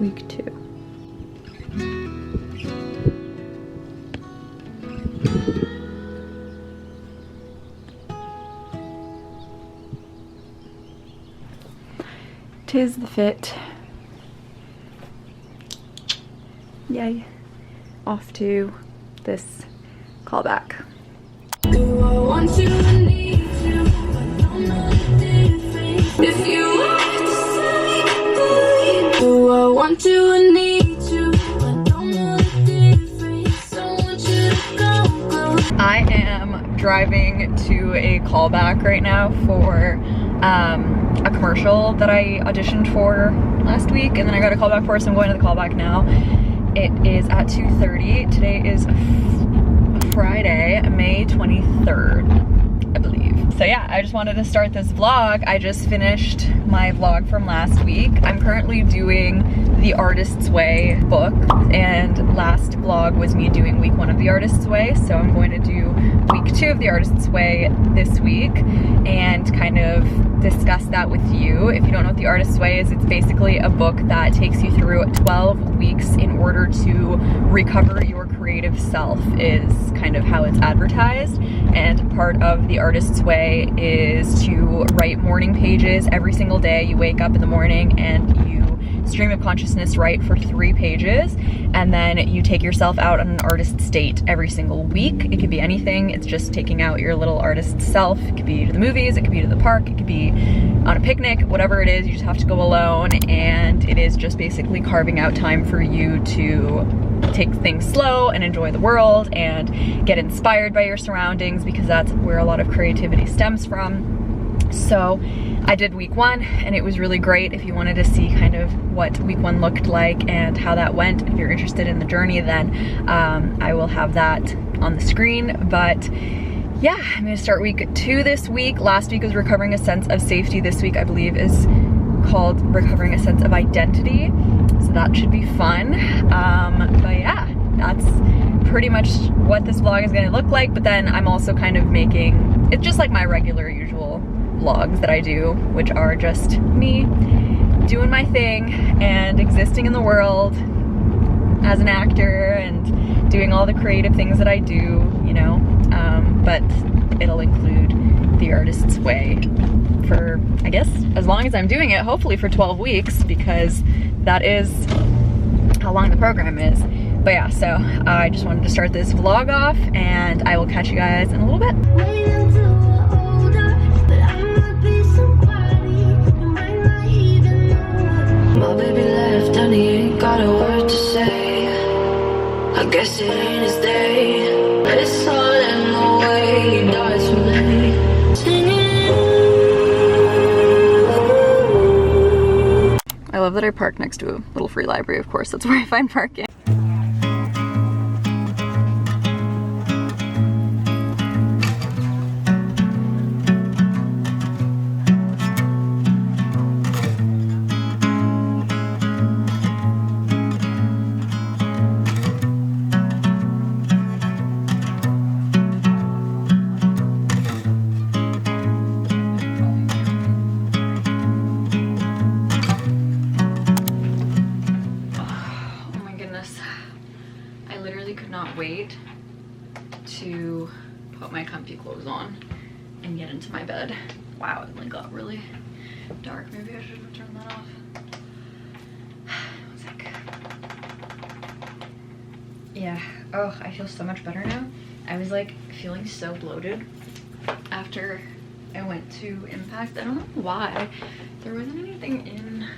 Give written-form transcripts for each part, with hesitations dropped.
week 2. Tis the fit. Yay. Off to this callback. Do I want you and need you? I don't know the difference. If you have to say, do I want you and need you? I don't know the difference. I want you to go. I am driving to a callback right now for a commercial that I auditioned for last week, and then I got a callback for, so I'm going to the callback now. It is at 2:30. Today is Friday, May 23rd, I believe. So yeah, I just wanted to start this vlog. I just finished my vlog from last week. I'm currently doing the Artist's Way book, and last vlog was me doing week 1 of the Artist's Way, so I'm going to do week 2 of the Artist's Way this week and kind of discuss that with you. If you don't know what the Artist's Way is, it's basically a book that takes you through 12 weeks in order to recover your creative self, is kind of how it's advertised. And part of the Artist's Way is to write morning pages every single day. You wake up in the morning and you stream of consciousness write for 3 pages, and then you take yourself out on an artist state every single week. It could be anything. It's just taking out your little artist self. It could be to the movies, it could be to the park, it could be on a picnic, whatever it is. You just have to go alone, and it is just basically carving out time for you to take things slow and enjoy the world and get inspired by your surroundings, because that's where a lot of creativity stems from. So I did week 1 and it was really great. If you wanted to see kind of what week 1 looked like and how that went, if you're interested in the journey, then I will have that on the screen. But yeah, I'm gonna start week 2 this week. Last week was recovering a sense of safety. This week I believe is called recovering a sense of identity. So that should be fun. But yeah, that's pretty much what this vlog is gonna look like. But then I'm also kind of making, it's just like my regular usual vlogs that I do, which are just me doing my thing and existing in the world as an actor and doing all the creative things that I do, you know, but it'll include the Artist's Way for, I guess, as long as I'm doing it, hopefully for 12 weeks, because that is how long the program is. But yeah, so I just wanted to start this vlog off, and I will catch you guys in a little bit. My baby left and he ain't got a word to say. I guess it ain't his day. It's all in the way. He died too late. Singing. I love that I park next to a little free library, of course. That's where I find parking. Wait to put my comfy clothes on and get into my bed. Wow, it like got really dark. Maybe I should have turned that off. One sec. Yeah, oh, I feel so much better now. I was like feeling so bloated after I went to Impact. I don't know why. There wasn't anything in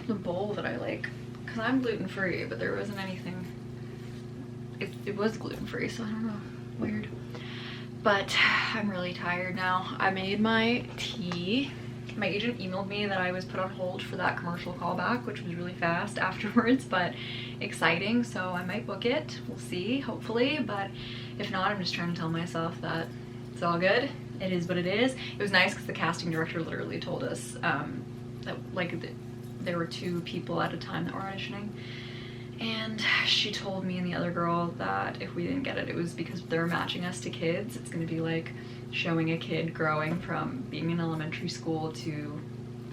the bowl that I like, because I'm gluten-free, but there wasn't anything. It was gluten-free, so I don't know, weird. But I'm really tired now. I made my tea. My agent emailed me that I was put on hold for that commercial callback, which was really fast afterwards, but exciting, so I might book it. We'll see, hopefully, but if not, I'm just trying to tell myself that it's all good. It is what it is. It was nice because the casting director literally told us that like there were 2 people at a time that were auditioning. And she told me and the other girl that if we didn't get it, it was because they're matching us to kids. It's gonna be like showing a kid growing from being in elementary school to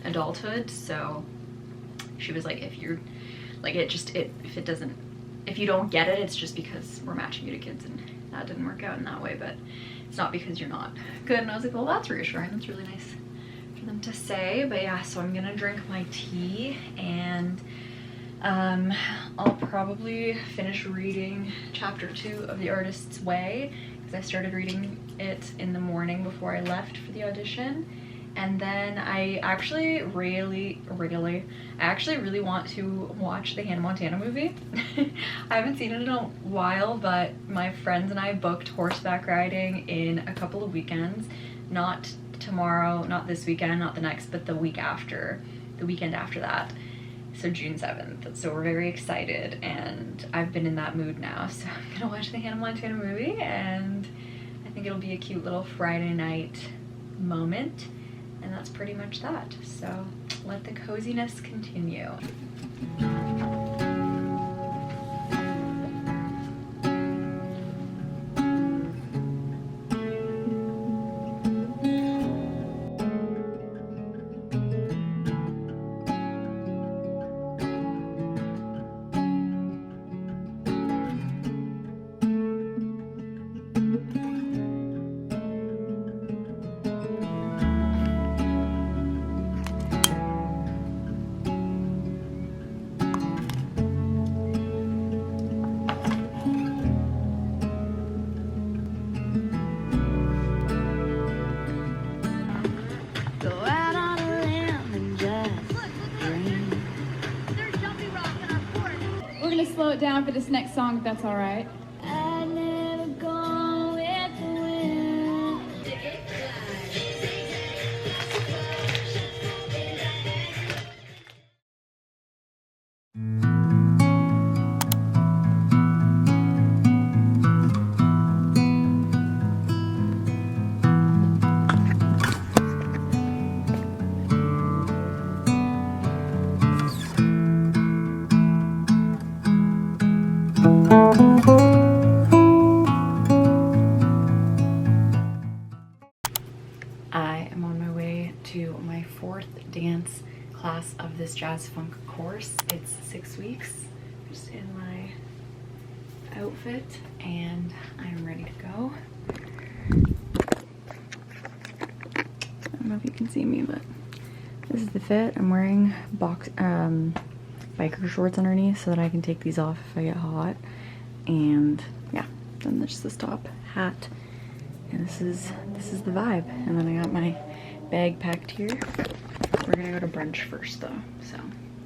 adulthood. So she was like, if you're like, if you don't get it, it's just because we're matching you to kids, and that didn't work out in that way, but it's not because you're not good. And I was like, well, that's reassuring. That's really nice for them to say. But yeah, so I'm gonna drink my tea, and I'll probably finish reading chapter 2 of The Artist's Way, because I started reading it in the morning before I left for the audition. And then I actually really want to watch the Hannah Montana movie. I haven't seen it in a while, but my friends and I booked horseback riding in a couple of weekends. Not tomorrow, not this weekend, not the next, but the weekend after that. So June 7th. So we're very excited, and I've been in that mood now. So I'm gonna watch the Hannah Montana movie, and I think it'll be a cute little Friday night moment. And that's pretty much that. So let the coziness continue. Slow it down for this next song, if that's all right. I never go with the wind. I am on my way to my 4th dance class of this jazz funk course. It's 6 weeks. Just in my outfit, and I'm ready to go. I don't know if you can see me, but this is the fit. I'm wearing biker shorts underneath so that I can take these off if I get hot. And yeah, then there's this top, hat, and this is the vibe. And then I got my bag packed here. We're gonna go to brunch first though, so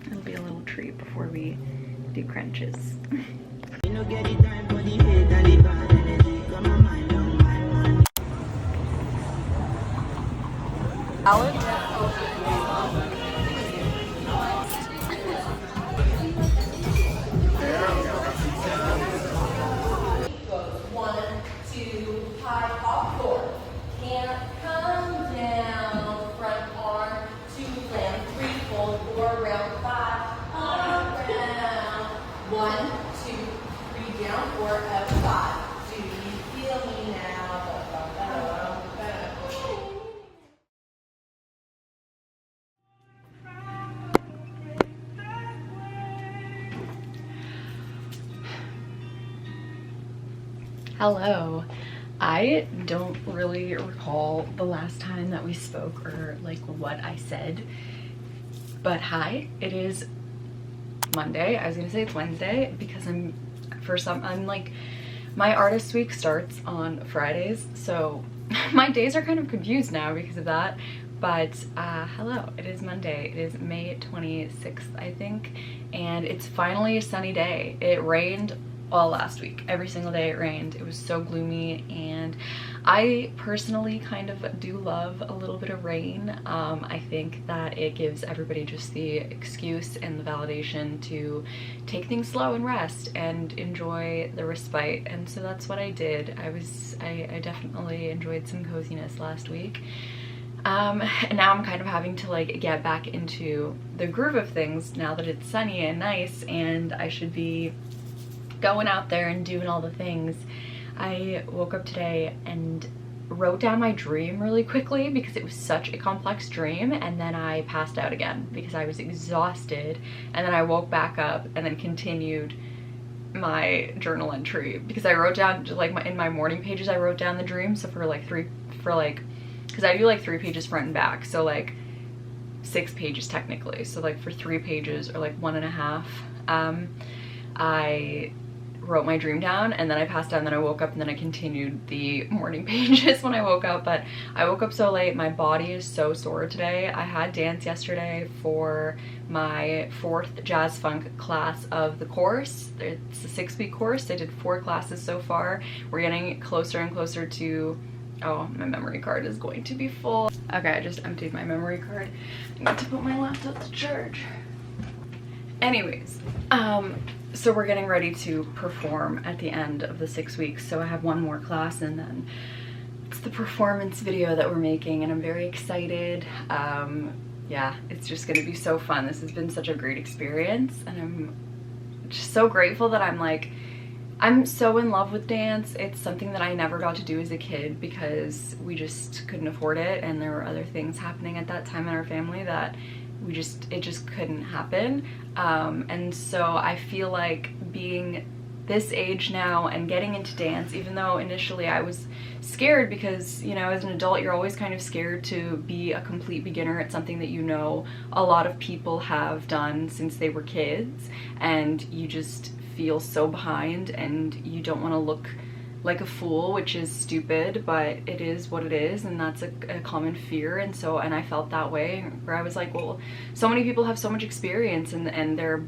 it'll be a little treat before we do crunches. Hello. I don't really recall the last time that we spoke or like what I said, but hi, it is Monday. I was gonna say it's Wednesday because I'm like, my artist week starts on Fridays, so my days are kind of confused now because of that. But hello, it is Monday. It is May 26th, I think, and it's finally a sunny day. It rained all last week. Every single day it rained. It was so gloomy, and I personally kind of do love a little bit of rain. I think that it gives everybody just the excuse and the validation to take things slow and rest and enjoy the respite, and so that's what I did. I definitely enjoyed some coziness last week. And now I'm kind of having to like get back into the groove of things now that it's sunny and nice, and I should be going out there and doing all the things. I woke up today and wrote down my dream really quickly because it was such a complex dream, and then I passed out again because I was exhausted, and then I woke back up and then continued my journal entry because I wrote down, like, in my morning pages I wrote down the dream. So for like because I do like 3 pages front and back, so like 6 pages technically, so like for 3 pages or like 1.5, I wrote my dream down, and then I passed out, and then I woke up, and then I continued the morning pages when I woke up. But I woke up so late, my body is so sore today. I had dance yesterday for my 4th jazz funk class of the course. It's a 6-week course. I did 4 classes so far. We're getting closer and closer to, oh, my memory card is going to be full. Okay, I just emptied my memory card. I need to put my laptop to charge. Anyways, so we're getting ready to perform at the end of the 6 weeks. So I have 1 more class, and then it's the performance video that we're making, and I'm very excited. Yeah, it's just gonna be so fun. This has been such a great experience, and I'm just so grateful that I'm so in love with dance. It's something that I never got to do as a kid because we just couldn't afford it, and there were other things happening at that time in our family that it just couldn't happen. And so I feel like being this age now and getting into dance, even though initially I was scared because, you know, as an adult you're always kind of scared to be a complete beginner at something that, you know, a lot of people have done since they were kids, and you just feel so behind and you don't want to look like a fool, which is stupid, but it is what it is, and that's a common fear. And I felt that way, where I was like, well, so many people have so much experience, and their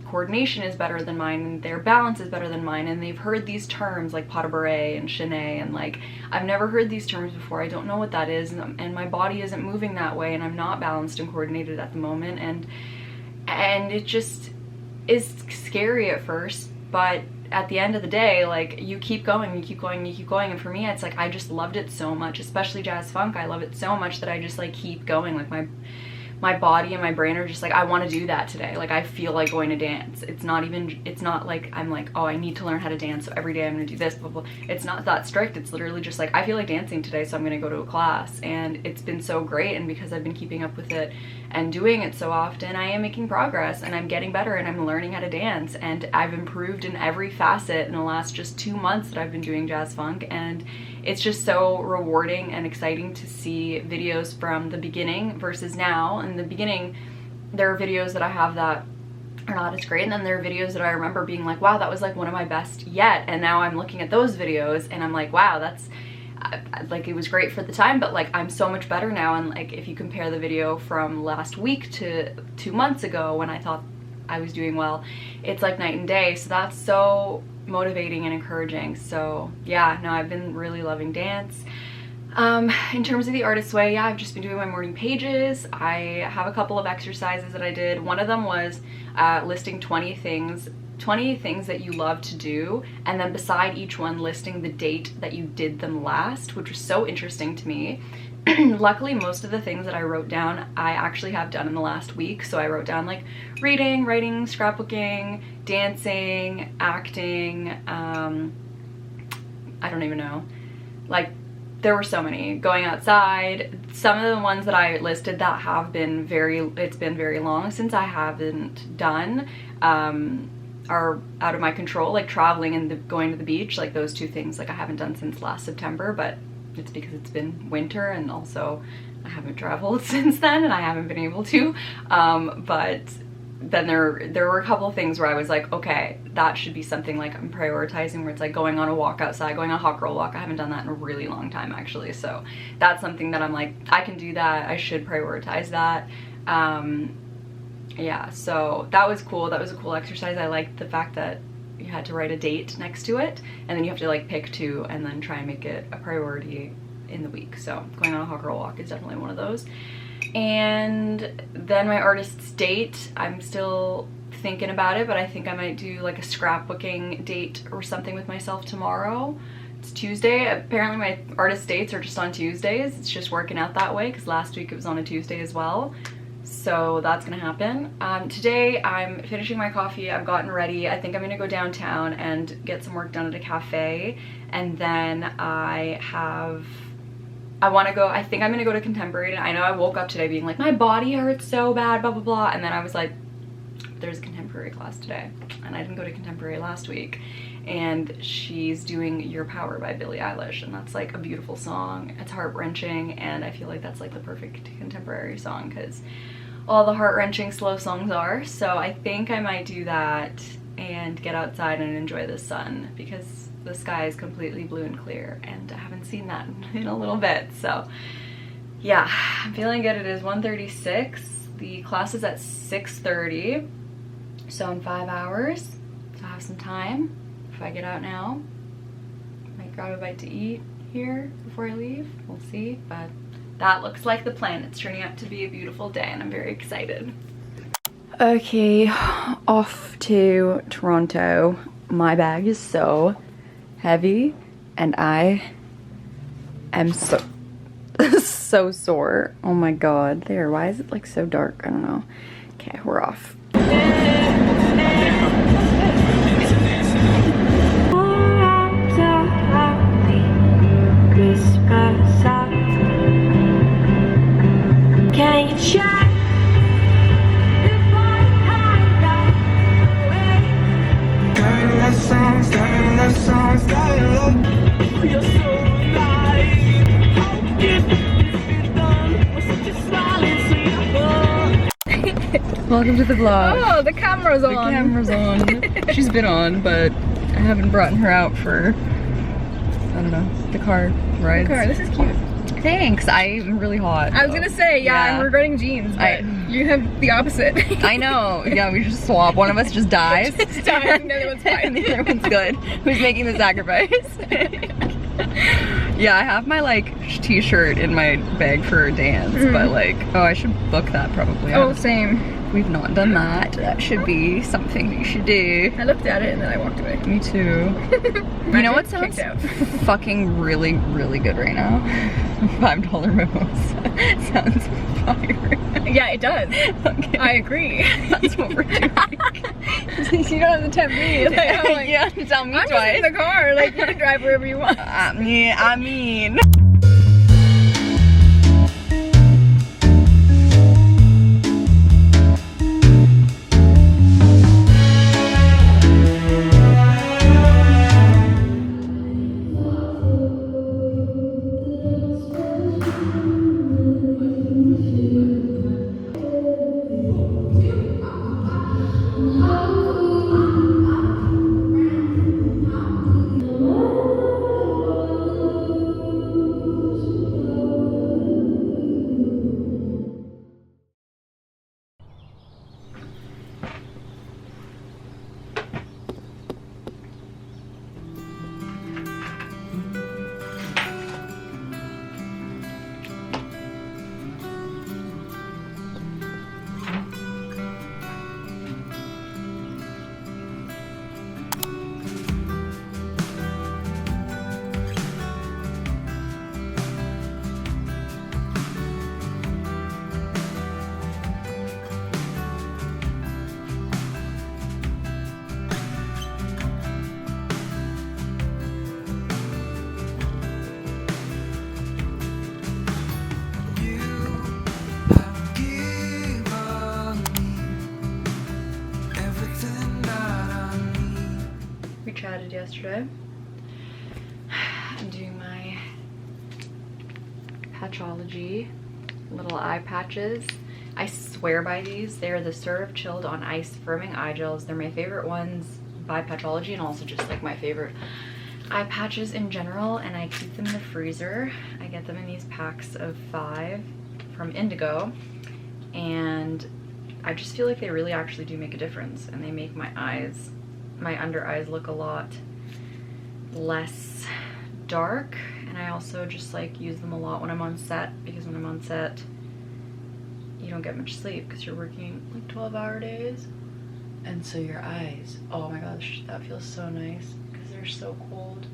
coordination is better than mine, and their balance is better than mine, and they've heard these terms like pas de bourrée and chaîné, and like, I've never heard these terms before. I don't know what that is, and my body isn't moving that way, and I'm not balanced and coordinated at the moment, and it just is scary at first, but at the end of the day, like, you keep going, you keep going, you keep going. And for me, it's like, I just loved it so much, especially jazz funk. I love it so much that I just like keep going. Like my body and my brain are just like, I want to do that today. Like, I feel like going to dance. It's not like I'm like, oh, I need to learn how to dance, so every day I'm gonna do this, blah, blah. It's not that strict. It's literally just like, I feel like dancing today, so I'm gonna go to a class. And it's been so great, and because I've been keeping up with it and doing it so often, I am making progress, and I'm getting better, and I'm learning how to dance, and I've improved in every facet in the last just 2 months that I've been doing jazz funk. And it's just so rewarding and exciting to see videos from the beginning versus now. In the beginning, there are videos that I have that are not as great, and then there are videos that I remember being like, wow, that was like one of my best yet. And now I'm looking at those videos and I'm like, wow, that's like, it was great for the time, but like, I'm so much better now. And like, if you compare the video from last week to 2 months ago when I thought I was doing well, it's like night and day. So that's so motivating and encouraging. So yeah, no, I've been really loving dance. In terms of the artist's way, yeah, I've just been doing my morning pages. I have a couple of exercises that I did. One of them was listing 20 things that you love to do, and then beside each one listing the date that you did them last, which was so interesting to me. Luckily, most of the things that I wrote down I actually have done in the last week. So I wrote down like reading, writing, scrapbooking, dancing, acting, I don't even know, like, there were so many. Going outside. Some of the ones that I listed that have been it's been very long since I haven't done, are out of my control, like traveling and going to the beach. Like, those 2 things, like, I haven't done since last September, but it's because it's been winter, and also I haven't traveled since then, and I haven't been able to. But then there were a couple of things where I was like, okay, that should be something like I'm prioritizing, where it's like going on a walk outside, going on a hot girl walk. I haven't done that in a really long time, actually. So that's something that I'm like, I can do that. I should prioritize that. Yeah, so that was cool. That was a cool exercise. I liked the fact that you had to write a date next to it, and then you have to like pick 2 and then try and make it a priority in the week. So going on a hot girl walk is definitely one of those. And then my artist's date, I'm still thinking about it, but I think I might do like a scrapbooking date or something with myself tomorrow. It's Tuesday. Apparently my artist dates are just on Tuesdays. It's just working out that way because last week it was on a Tuesday as well. So that's gonna happen. Today I'm finishing my coffee. I've gotten ready. I think I'm gonna go downtown and get some work done at a cafe, and then I have I want to go, I think I'm going to go to Contemporary. And I know I woke up today being like, my body hurts so bad, blah, blah, blah. And then I was like, there's a Contemporary class today. And I didn't go to Contemporary last week. And she's doing Your Power by Billie Eilish. And that's like a beautiful song. It's heart-wrenching. And I feel like that's like the perfect Contemporary song because all the heart-wrenching slow songs are. So I think I might do that and get outside and enjoy the sun because the sky is completely blue and clear and I haven't seen that in a little bit. So yeah, I'm feeling good. It is 1:36. The class is at 6:30, so in 5 hours, so I have some time. If I get out now, I might grab a bite to eat here before I leave. We'll see, but that looks like the plan. It's turning out to be a beautiful day and I'm very excited. Okay, off to Toronto. My bag is so heavy and I am so so sore. Oh my god, there, why is it like so dark? I don't know. Okay, we're off. Can you check? Welcome to the vlog. Oh, the camera's on. The camera's on. She's been on, but I haven't brought her out for, I don't know, the car rides. Car, this is cute. Thanks, I'm really hot. I was gonna say, yeah, Yeah. I'm regretting jeans, but you have the opposite. I know, yeah, we just swap. One of us just dies. Just dies, and the other one's fine. And the other one's good. Who's making the sacrifice? Yeah, I have my like t-shirt in my bag for a dance, but like, oh, I should book that probably. Oh, same. We've not done that. That should be something we should do. I looked at it and then I walked away. Me too. You know what sounds Kicked out. fucking really, really good right now? $5 mimosa. Sounds fire. Yeah, it does. Okay. I agree. That's what we're doing. You don't have to tempt me. Like, I'm like, Yeah, tell me I'm just twice. in the car. Like, you can drive wherever you want. I mean. Chatted yesterday. I'm doing my patchology, little eye patches. I swear by these. They are the Serve Chilled on Ice Firming Eye Gels. They're my favorite ones by Patchology and also just like my favorite eye patches in general, and I keep them in the freezer. I get them in these packs of 5 from Indigo, and I just feel like they really actually do make a difference, and they make my eyes, my under eyes, look a lot less dark. And I also just like use them a lot when I'm on set, because when I'm on set you don't get much sleep because you're working like 12-hour days, and so your eyes, oh my gosh, that feels so nice because they're so cold.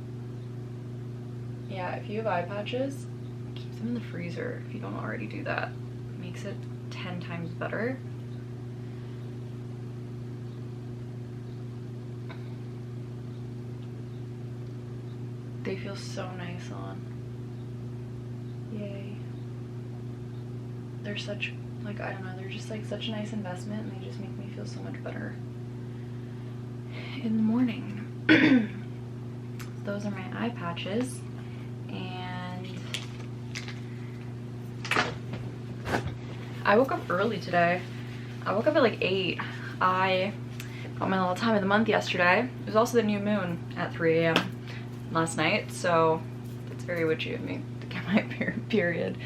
Yeah, if you have eye patches, keep them in the freezer if you don't already do that. It makes it 10 times better. They feel so nice on. Yay. They're such, like, I don't know, they're just like such a nice investment, and they just make me feel so much better in the morning. Those are my eye patches, and I woke up early today. I woke up at like 8. I got my little time of the month yesterday. It was also the new moon at 3 a.m. last night, so it's very witchy of me to get my period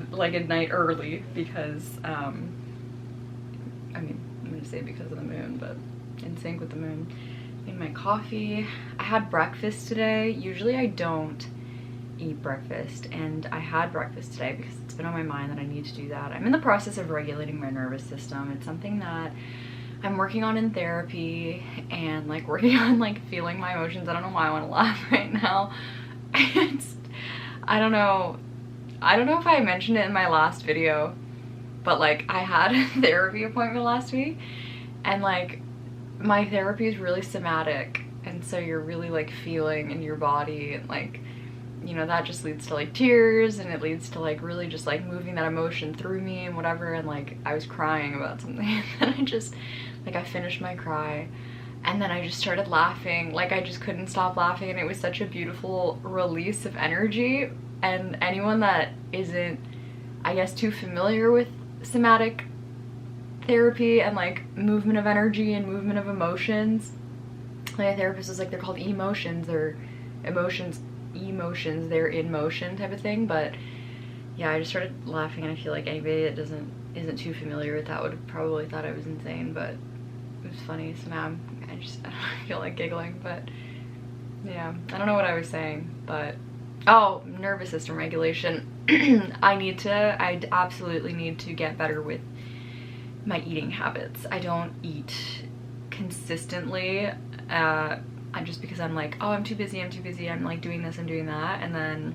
like a night early because, I mean, I'm gonna say because of the moon, but in sync with the moon. Made my coffee. I had breakfast today. Usually I don't eat breakfast, and I had breakfast today because it's been on my mind that I need to do that. I'm in the process of regulating my nervous system. It's something that I'm working on in therapy, and like working on like feeling my emotions. I don't know why I want to laugh right now. I don't know if I mentioned it in my last video, but like I had a therapy appointment last week, and like my therapy is really somatic, and so you're really like feeling in your body, and like, you know, that just leads to like tears, and it leads to like really just like moving that emotion through me and whatever. And like I was crying about something, and I just like, I finished my cry, and then I just started laughing. Like I just couldn't stop laughing, and it was such a beautiful release of energy. And anyone that isn't, I guess, too familiar with somatic therapy and like movement of energy and movement of emotions, like a therapist was like, they're called emotions, or emotions, they're in motion type of thing. But yeah, I just started laughing, and I feel like anybody that isn't too familiar with that would have probably thought I was insane, but it was funny. So now I feel like giggling. But yeah, I don't know what I was saying, but oh, nervous system regulation. I absolutely need to get better with my eating habits. I don't eat consistently, just because I'm like, oh, I'm too busy, I'm like doing this, I'm doing that, and then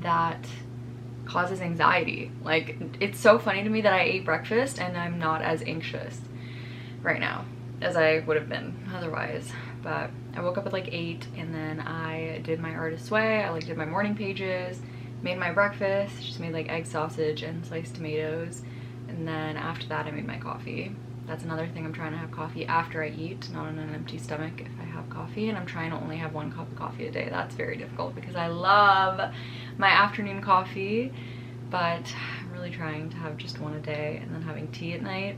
that causes anxiety. Like, it's so funny to me that I ate breakfast and I'm not as anxious right now as I would have been otherwise. But I woke up at like 8, and then I did my artist's way. I like did my morning pages, made my breakfast, just made like egg sausage and sliced tomatoes. And then after that, I made my coffee. That's another thing, I'm trying to have coffee after I eat, not on an empty stomach if I have coffee. And I'm trying to only have 1 cup of coffee a day. That's very difficult because I love my afternoon coffee, but I'm really trying to have just 1 a day, and then having tea at night.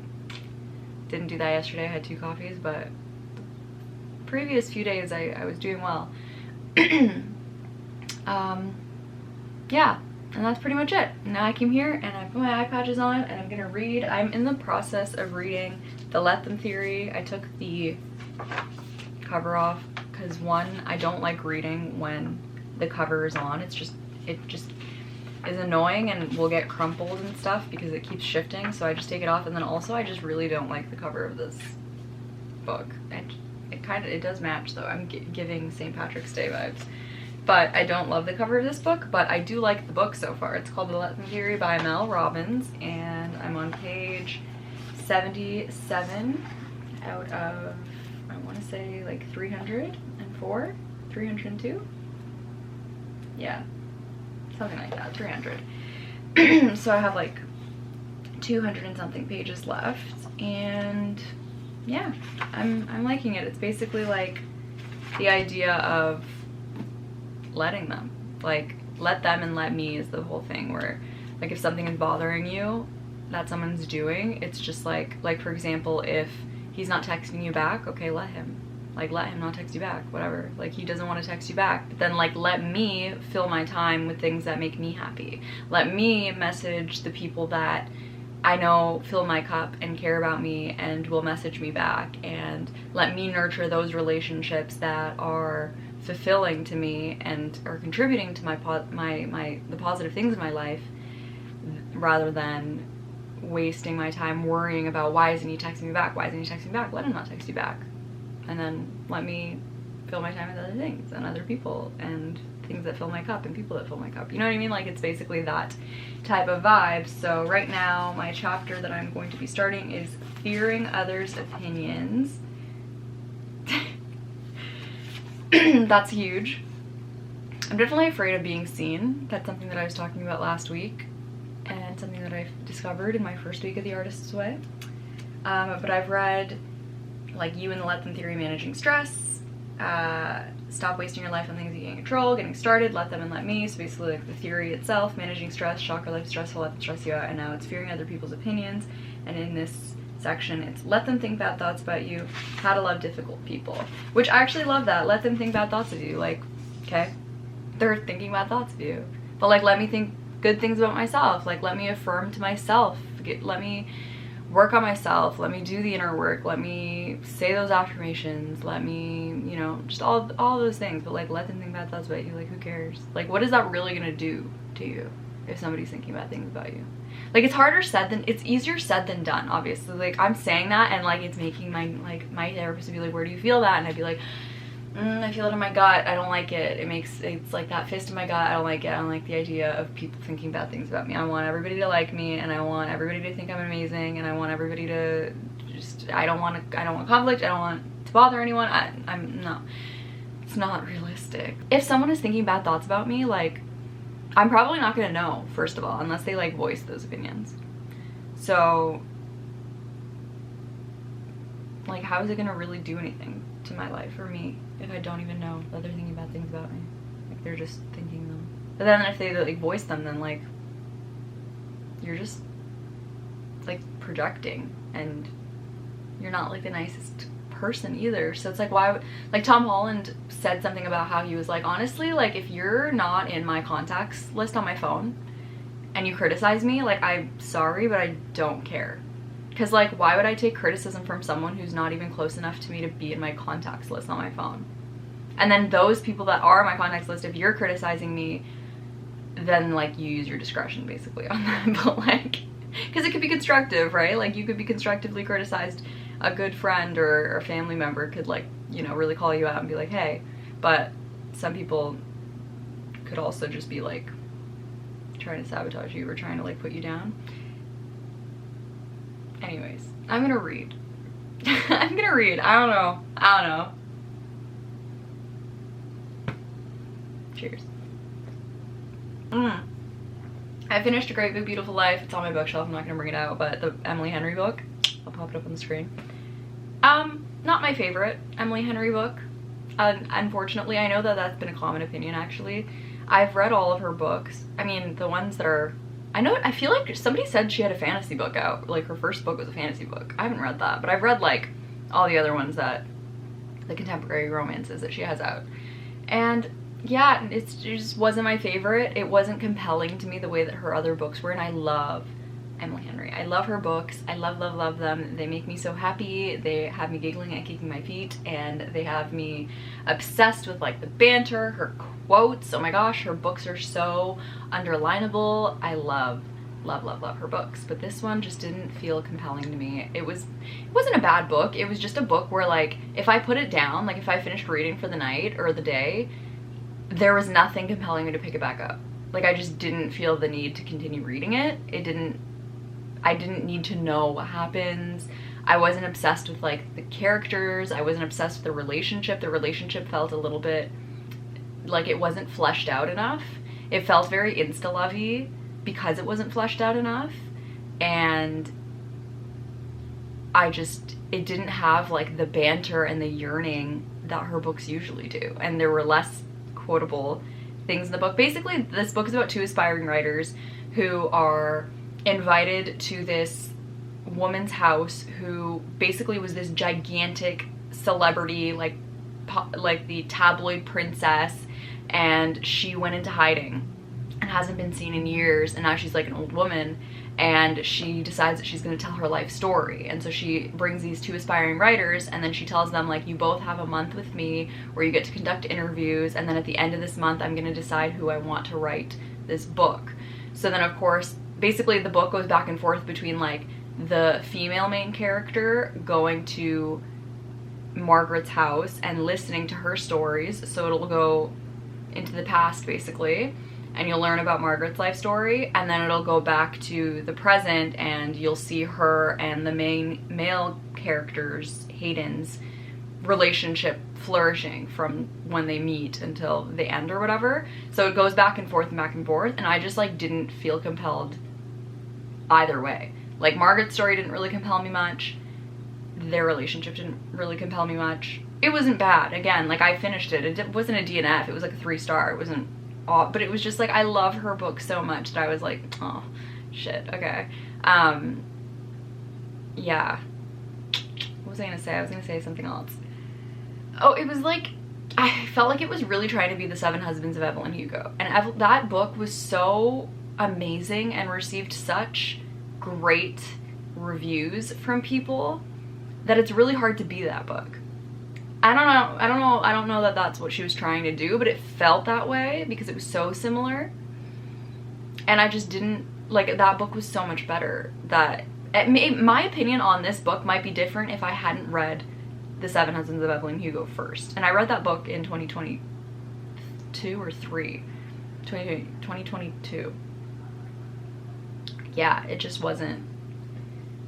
Didn't do that yesterday, I had 2 coffees, but the previous few days I was doing well. Yeah. And that's pretty much it. Now I came here and I put my eye patches on, and I'm gonna read. I'm in the process of reading The Let Them Theory. I took the cover off because, one, I don't like reading when the cover is on. It just is annoying and will get crumpled and stuff because it keeps shifting, so I just take it off. And then also I just really don't like the cover of this book. It does match though. I'm giving St. Patrick's Day vibes. But I don't love the cover of this book, but I do like the book so far. It's called The Let Them Theory by Robbins, and I'm on page 77 out of, I want to say like 304, 302? Yeah, something like that, 300. So I have like 200 and something pages left, and yeah, I'm liking it. It's basically like the idea of letting them, like, let them and let me is the whole thing, where like if something is bothering you that someone's doing, it's just like for example, if he's not texting you back, okay, let him not text you back, whatever. Like, he doesn't want to text you back, but then like let me fill my time with things that make me happy. Let me message the people that I know fill my cup and care about me and will message me back, and let me nurture those relationships that are fulfilling to me and are contributing to the positive things in my life, rather than wasting my time worrying about why isn't he texting me back, let him not text you back, and then let me fill my time with other things and other people and things that fill my cup and people that fill my cup. You know what I mean? Like, it's basically that type of vibe. So right now my chapter that I'm going to be starting is Fearing Others' Opinions. That's huge. I'm definitely afraid of being seen. That's something that I was talking about last week, and something that I've discovered in my first week of The Artist's Way. But I've read like You and the Let Them Theory, Managing Stress, Stop Wasting Your Life on Things You Can't Control, Getting Started, Let Them and Let Me. So basically like the theory itself, managing stress, shock or life stressful, let them stress you out, and now it's fearing other people's opinions. And in this section it's let them think bad thoughts about you, how to love difficult people, which I actually love that. Let them think bad thoughts of you. Like, okay, they're thinking bad thoughts of you, but like let me think good things about myself. Like let me affirm to myself, let me work on myself, let me do the inner work, let me say those affirmations, let me, you know, just all those things. But like let them think bad thoughts about you. Like who cares? Like what is that really gonna do to you if somebody's thinking bad things about you? Like it's easier said than done, obviously. Like I'm saying that and like it's making my therapist be like, where do you feel that? And I'd be like, I feel it in my gut, I don't like it. It's like that fist in my gut, I don't like it. I don't like the idea of people thinking bad things about me. I want everybody to like me, and I want everybody to think I'm amazing, and I want everybody to just, I don't want conflict, I don't want to bother anyone. No, it's not realistic. If someone is thinking bad thoughts about me, like, I'm probably not gonna know, first of all, unless they like voice those opinions. So, like, how is it gonna really do anything to my life or me if I don't even know that they're thinking bad things about me? Like they're just thinking them. But then if they like voice them, then like you're just like projecting, and you're not like the nicest person either. So it's like, why, like Tom Holland said something about how he was like, honestly, like if you're not in my contacts list on my phone and you criticize me, like I'm sorry, but I don't care. Because like, why would I take criticism from someone who's not even close enough to me to be in my contacts list on my phone? And then those people that are on my contacts list, if you're criticizing me, then like you use your discretion basically on that. But like, because it could be constructive, right? Like you could be constructively criticized. A good friend or a family member could like, you know, really call you out and be like, hey. But some people could also just be like trying to sabotage you or trying to like put you down. Anyways, I'm gonna read. I don't know. Cheers. I finished A Great Big Beautiful Life. It's on my bookshelf. I'm not gonna bring it out, but the Emily Henry book. I'll pop it up on the screen. Not my favorite Emily Henry book. Unfortunately, I know that that's been a common opinion actually. I've read all of her books. I mean, the ones that are, I feel like somebody said she had a fantasy book out. Like her first book was a fantasy book. I haven't read that, but I've read like all the other ones, that the contemporary romances that she has out. And yeah, it just wasn't my favorite. It wasn't compelling to me the way that her other books were, and I love Emily Henry. I love her books. I love them. They make me so happy. They have me giggling and kicking my feet, and they have me obsessed with like the banter, her quotes. Oh my gosh, her books are so underlinable. I love her books, but this one just didn't feel compelling to me. It wasn't a bad book. It was just a book where like if I put it down, like if I finished reading for the night or the day, there was nothing compelling me to pick it back up. Like I just didn't feel the need to continue reading it. I didn't need to know what happens. I wasn't obsessed with like the characters. I wasn't obsessed with the relationship. The relationship felt a little bit like it wasn't fleshed out enough. It felt very insta-lovey because it wasn't fleshed out enough. And it didn't have like the banter and the yearning that her books usually do. And there were less quotable things in the book. Basically, this book is about two aspiring writers who are invited to this woman's house who basically was this gigantic celebrity, like the tabloid princess, and she went into hiding and hasn't been seen in years, and now she's like an old woman, and she decides that she's going to tell her life story. And so she brings these two aspiring writers, and then she tells them like, you both have a month with me where you get to conduct interviews, and then at the end of this month I'm going to decide who I want to write this book. So then of course basically the book goes back and forth between like the female main character going to Margaret's house and listening to her stories. So it'll go into the past basically, and you'll learn about Margaret's life story, and then it'll go back to the present and you'll see her and the main male characters, Hayden's, relationship flourishing from when they meet until the end or whatever. So it goes back and forth and back and forth, and I just like didn't feel compelled either way. Like Margaret's story didn't really compel me much. Their relationship didn't really compel me much. It wasn't bad. Again, like I finished it. It wasn't a DNF. It was like a 3-star. It wasn't, but it was just like I love her book so much that I was like, oh shit, okay. Yeah. What was I gonna say? I was gonna say something else. Oh, it was like, I felt like it was really trying to be the 7 Husbands of Evelyn Hugo. And that book was so amazing and received such great reviews from people that it's really hard to be that book. I don't know that that's what she was trying to do, but it felt that way because it was so similar. And I just didn't, like, that book was so much better that, my opinion on this book might be different if I hadn't read The 7 Husbands of Evelyn Hugo first. And I read that book in 2022 or 2022. Yeah, it just wasn't,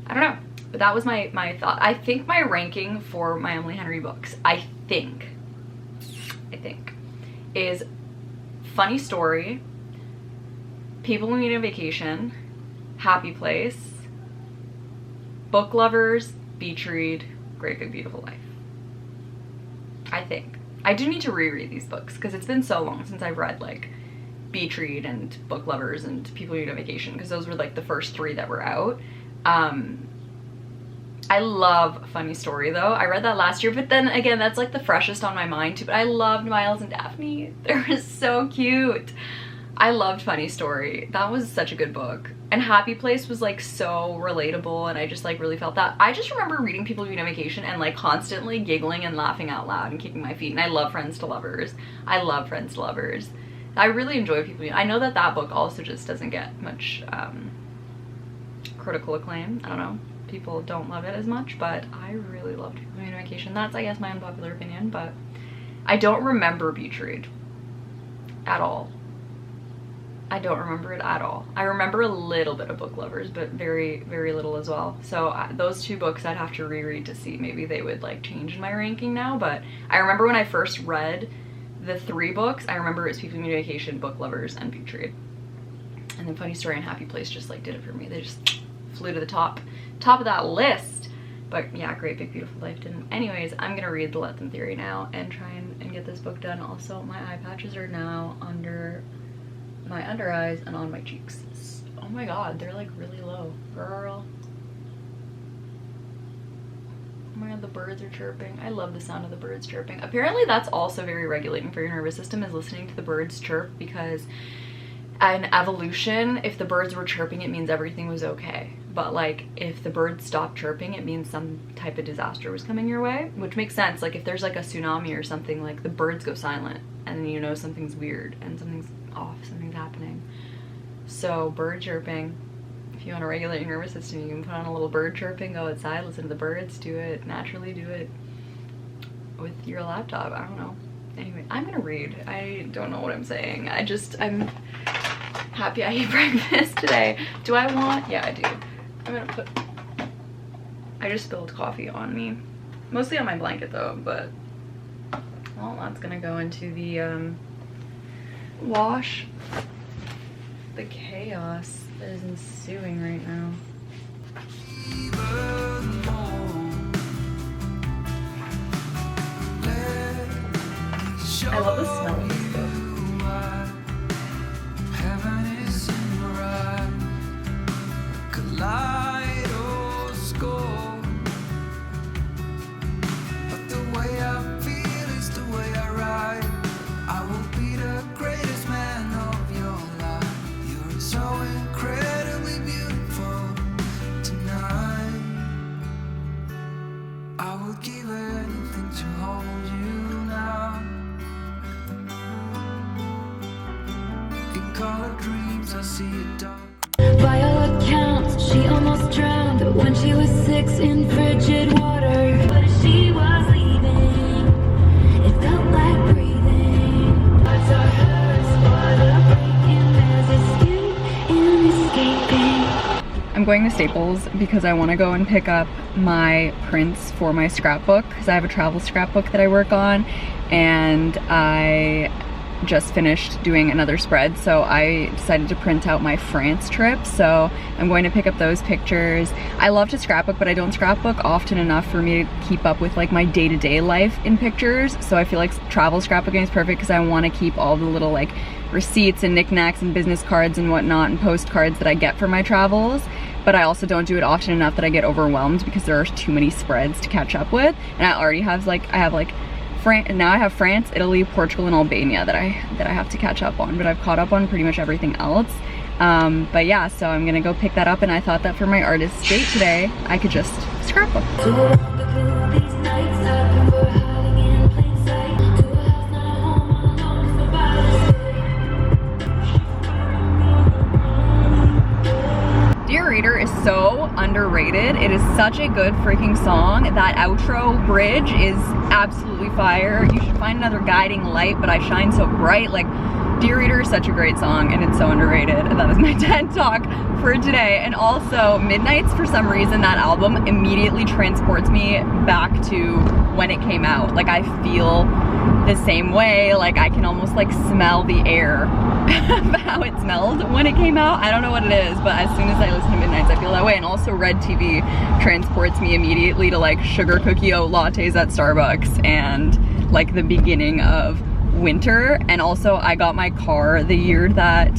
I don't know. But that was my thought. I think my ranking for my Emily Henry books, I think, is Funny Story, People We Meet on Vacation, Happy Place, Book Lovers, Beach Read, Great Big Beautiful Life. I think. I do need to reread these books because it's been so long since I've read like Beach Read and Book Lovers and People We Meet on Vacation, because those were like the first 3 that were out. I love Funny Story though. I read that last year, but then again, that's like the freshest on my mind too. But I loved Miles and Daphne. They were so cute. I loved Funny Story. That was such a good book. And Happy Place was like so relatable, and I just like really felt that. I just remember reading People We Meet on Vacation and like constantly giggling and laughing out loud and kicking my feet. And I love Friends to Lovers. I love Friends to Lovers. I really enjoy People. I know that that book also just doesn't get much critical acclaim. I don't know. People don't love it as much, but I really loved People We Meet on Vacation. That's, I guess, my unpopular opinion, but I don't remember Beach Read at all. I don't remember it at all. I remember a little bit of Book Lovers, but very, very little as well. So those 2 books I'd have to reread to see. Maybe they would like change my ranking now, but I remember when I first read the 3 books, I remember it was People We Meet on Vacation, Book Lovers, and Beach Read. And then Funny Story and Happy Place just like did it for me. They just flew to the top of that list. But yeah, Great Big Beautiful Life didn't. Anyways, I'm gonna read The Let Them Theory now and try and get this book done. Also, my eye patches are now under my under eyes and on my cheeks. Oh my god, they're like really low, girl. Oh my god, the birds are chirping. I love the sound of the birds chirping. Apparently that's also very regulating for your nervous system, is listening to the birds chirp, because in evolution, if the birds were chirping, it means everything was okay. But like if the birds stopped chirping, it means some type of disaster was coming your way, which makes sense. Like if there's like a tsunami or something, like the birds go silent and then you know something's weird and something's off, something's happening. So bird chirping, if you want to regulate your nervous system, you can put on a little bird chirping, go outside, listen to the birds, do it naturally, do it with your laptop. I don't know. Anyway, I'm gonna read. I don't know what I'm saying. I'm happy I ate breakfast today. Do I want? Yeah, I do. I just spilled coffee on me. Mostly on my blanket though, but well, that's gonna go into the wash. The chaos that is ensuing right now. I love the smell of this book. By all accounts, she almost drowned when she was 6 in frigid water. But as she was leaving, it felt like breathing. Hearts are hers for the breaking, there's escape in escaping. I'm going to Staples because I want to go and pick up my prints for my scrapbook, because I have a travel scrapbook that I work on, and I just finished doing another spread, so I decided to print out my France trip. So I'm going to pick up those pictures. I love to scrapbook, but I don't scrapbook often enough for me to keep up with like my day-to-day life in pictures. So I feel like travel scrapbooking is perfect because I want to keep all the little like receipts and knickknacks and business cards and whatnot and postcards that I get for my travels. But I also don't do it often enough that I get overwhelmed because there are too many spreads to catch up with. And I already have like, now I have France, Italy, Portugal, and Albania that I have to catch up on, but I've caught up on pretty much everything else. But yeah, so I'm gonna go pick that up, and I thought that for my artist's date today, I could just scrapbook. Dear Reader is so underrated. It is such a good freaking song. That outro bridge is absolutely fire. You should find another guiding light, but I shine so bright. Like, Dear Reader is such a great song, and it's so underrated. And that is my TED Talk for today. And also, Midnights, for some reason, that album immediately transports me back to when it came out. Like, I feel the same way. Like, I can almost like smell the air of how it smelled when it came out. I don't know what it is, but as soon as I listen to Midnights, I feel that way. And also Red TV transports me immediately to like sugar cookie oat lattes at Starbucks and like the beginning of winter. And also I got my car the year that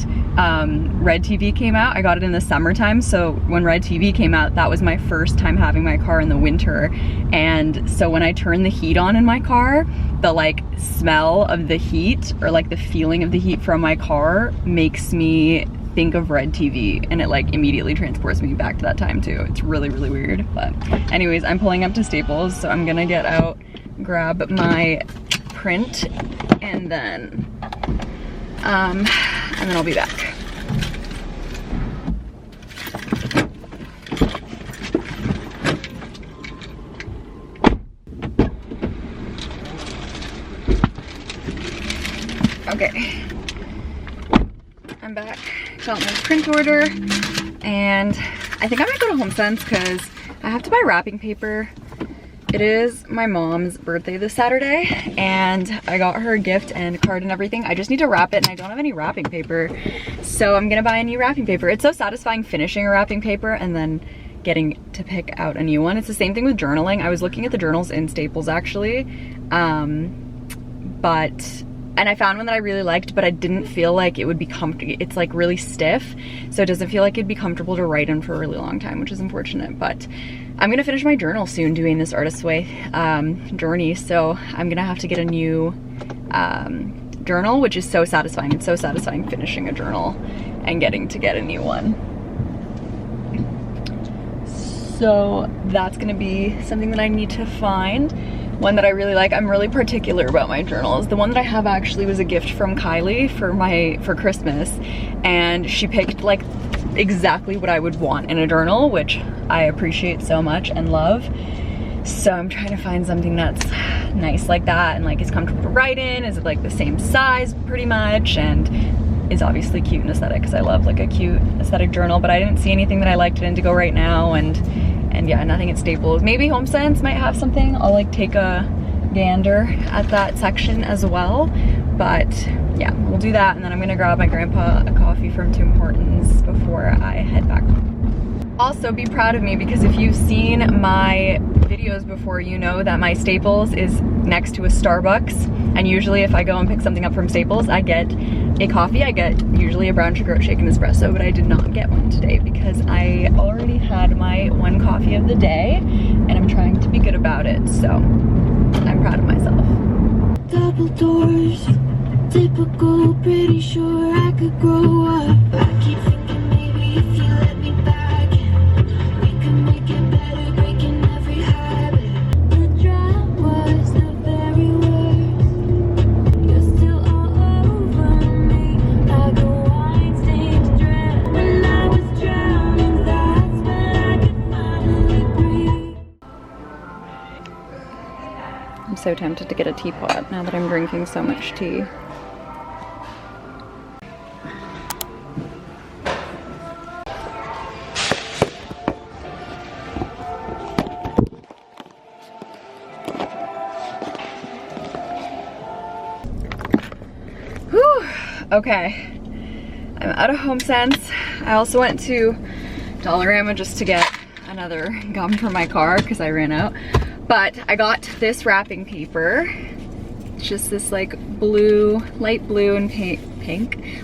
Red TV came out. I got it in the summertime, so when Red TV came out, that was my first time having my car in the winter. And so when I turn the heat on in my car, the like smell of the heat, or like the feeling of the heat from my car, makes me think of Red TV, and it like immediately transports me back to that time too. It's really, really weird. But anyways, I'm pulling up to Staples, so I'm gonna get out, grab my print, and then I'll be back. Okay, I'm back. Got my print order, and I think I might go to HomeSense because I have to buy wrapping paper. It is my mom's birthday this Saturday, and I got her a gift and card and everything. I just need to wrap it, and I don't have any wrapping paper, so I'm gonna buy a new wrapping paper. It's so satisfying finishing a wrapping paper and then getting to pick out a new one. It's the same thing with journaling. I was looking at the journals in Staples actually, and I found one that I really liked, but I didn't feel like it would be comfortable. It's like really stiff, so it doesn't feel like it'd be comfortable to write in for a really long time, which is unfortunate. But I'm gonna finish my journal soon doing this Artist's Way journey, so I'm gonna have to get a new journal, which is so satisfying. It's so satisfying finishing a journal and getting to get a new one. So that's gonna be something that I need to find. One that I really like. I'm really particular about my journals. The one that I have actually was a gift from Carley for Christmas, and she picked like exactly what I would want in a journal, which I appreciate so much and love. So I'm trying to find something that's nice like that and like is comfortable to write in, is like the same size pretty much, and is obviously cute and aesthetic, because I love like a cute aesthetic journal. But I didn't see anything that I liked at Indigo right now, and yeah, nothing at Staples. Maybe HomeSense might have something. I'll like take a gander at that section as well. But yeah, we'll do that, and then I'm gonna grab my grandpa a coffee from Tim Hortons before I head back home. Also, be proud of me, because if you've seen my videos before, you know that my Staples is next to a Starbucks, and usually if I go and pick something up from Staples, I get a coffee. I get usually a brown sugar oat shake and espresso, but I did not get one today because I already had my one coffee of the day, and I'm trying to be good about it, so I'm proud of myself. Double doors, typical, pretty sure I could grow up. I keep thinking maybe if you let me back in, we could make it better, breaking every habit. The drought was the very worst. You're still all over me, like a wine-stained dress. When I was drowning, that's when I could finally breathe. I'm so tempted to get a teapot now that I'm drinking so much tea. Okay, I'm out of HomeSense. I also went to Dollarama just to get another gum for my car because I ran out. But I got this wrapping paper. It's just this like blue, light blue and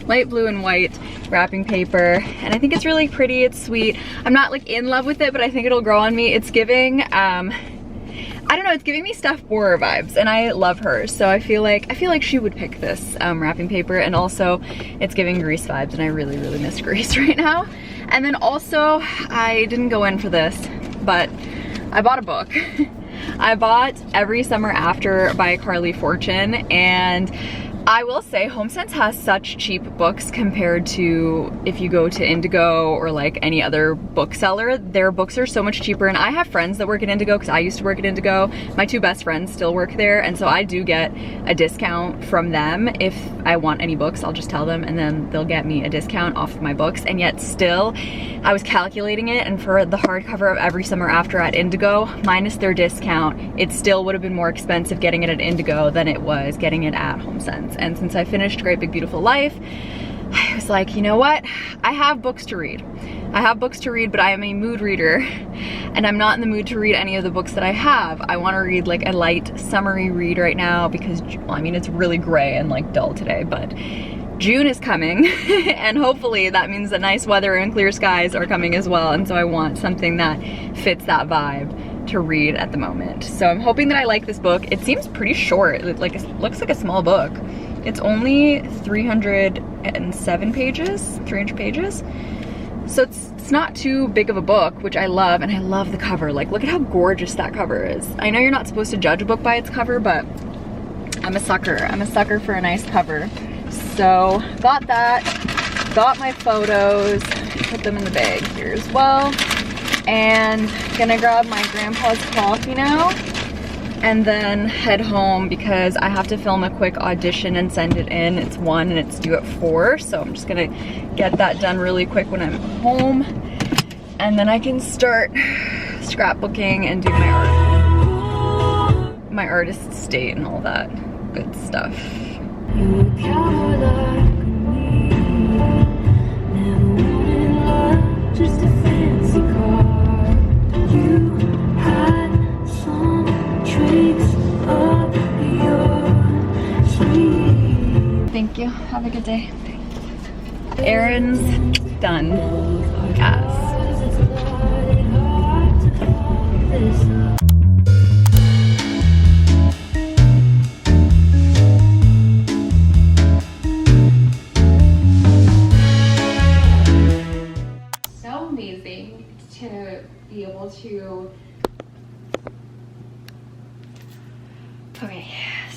light blue and white wrapping paper. And I think it's really pretty, it's sweet. I'm not like in love with it, but I think it'll grow on me. It's giving, I don't know, it's giving me Steph Borer vibes, and I love her. So I feel like she would pick this wrapping paper, and also it's giving Grease vibes, and I really, really miss Grease right now. And then also, I didn't go in for this, but I bought a book. I bought Every Summer After by Carley Fortune, and I will say HomeSense has such cheap books compared to if you go to Indigo or like any other bookseller. Their books are so much cheaper, and I have friends that work at Indigo because I used to work at Indigo. My two best friends still work there, and so I do get a discount from them. If I want any books, I'll just tell them and then they'll get me a discount off of my books. And yet still, I was calculating it, and for the hardcover of Every Summer After at Indigo, minus their discount, it still would have been more expensive getting it at Indigo than it was getting it at HomeSense. And since I finished Great Big Beautiful Life, I was like, you know what? I have books to read. I have books to read, but I am a mood reader, and I'm not in the mood to read any of the books that I have. I want to read like a light summery read right now because, well, I mean, it's really gray and like dull today, but June is coming and hopefully that means that nice weather and clear skies are coming as well. And so I want something that fits that vibe to read at the moment. So I'm hoping that I like this book. It seems pretty short. It looks like a small book. It's only 307 pages, 300 pages. So it's not too big of a book, which I love, and I love the cover. Like, look at how gorgeous that cover is. I know you're not supposed to judge a book by its cover, but I'm a sucker. I'm a sucker for a nice cover. So got that, got my photos, put them in the bag here as well. And gonna grab my grandpa's coffee now and then head home because I have to film a quick audition and send it in. It's 1 and it's due at 4, so I'm just gonna get that done really quick when I'm home, and then I can start scrapbooking and do my artist's date and all that good stuff. Just a fancy car. You had some tricks up your sleeve. Thank you. Have a good day. Errands done. Yes. Amazing to be able to. Okay,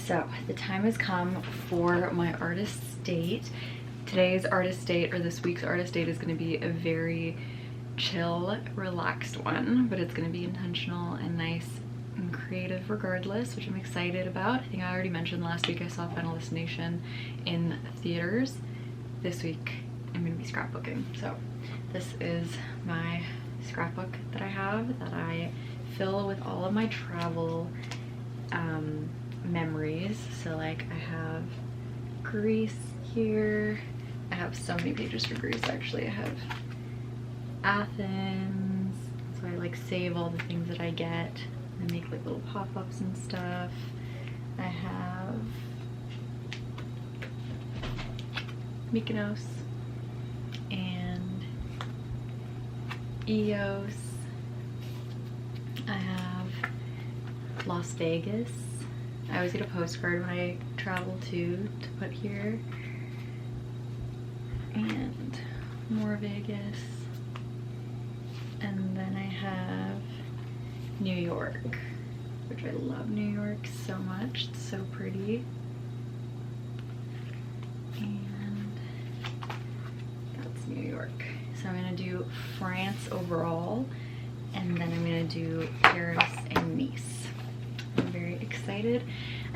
so the time has come for my artist's date. Today's artist date, or this week's artist date, is going to be a very chill, relaxed one, but it's going to be intentional and nice and creative regardless, which I'm excited about. I think I already mentioned last week I saw Final Destination in theaters. This week I'm going to be scrapbooking. So this is my scrapbook that I have that I fill with all of my travel memories. So like I have Greece here. I have so many pages for Greece actually. I have Athens. So I like save all the things that I get and make like little pop-ups and stuff. I have Mykonos and Eos. I have Las Vegas. I always get a postcard when I travel to put here. And more Vegas. And then I have New York, which I love New York so much. It's so pretty. And that's New York. So I'm gonna do France overall, and then I'm gonna do Paris and Nice. I'm very excited.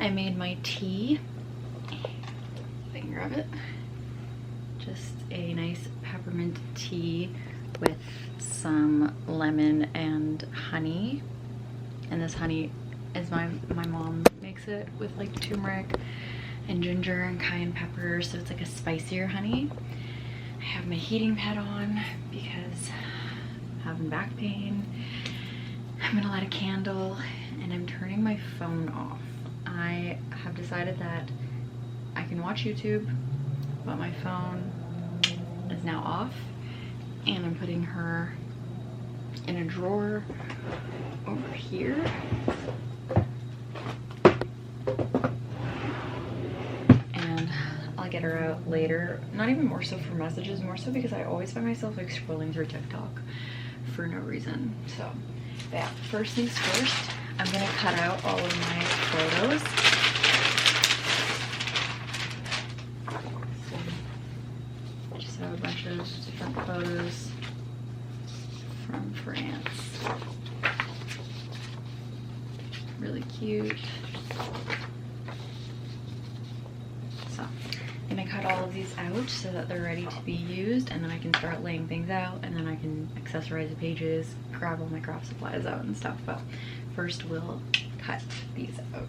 I made my tea. If I can grab it. Just a nice peppermint tea with some lemon and honey. And this honey is my mom makes it with like turmeric and ginger and cayenne pepper, so it's like a spicier honey. I have my heating pad on because I'm having back pain. I'm gonna light a candle and I'm turning my phone off. I have decided that I can watch YouTube, but my phone is now off, and I'm putting her in a drawer over here. And I'll get her out later. Not even more so for messages, more so because I always find myself like scrolling through TikTok for no reason. So yeah, first things first, I'm gonna cut out all of my photos. So I just have a bunch of different photos from France. Really cute. So I'm gonna cut all of these out so that they're ready to be used, and then I can start laying things out, and then I can accessorize the pages, grab all my craft supplies out and stuff. But first we'll cut these out.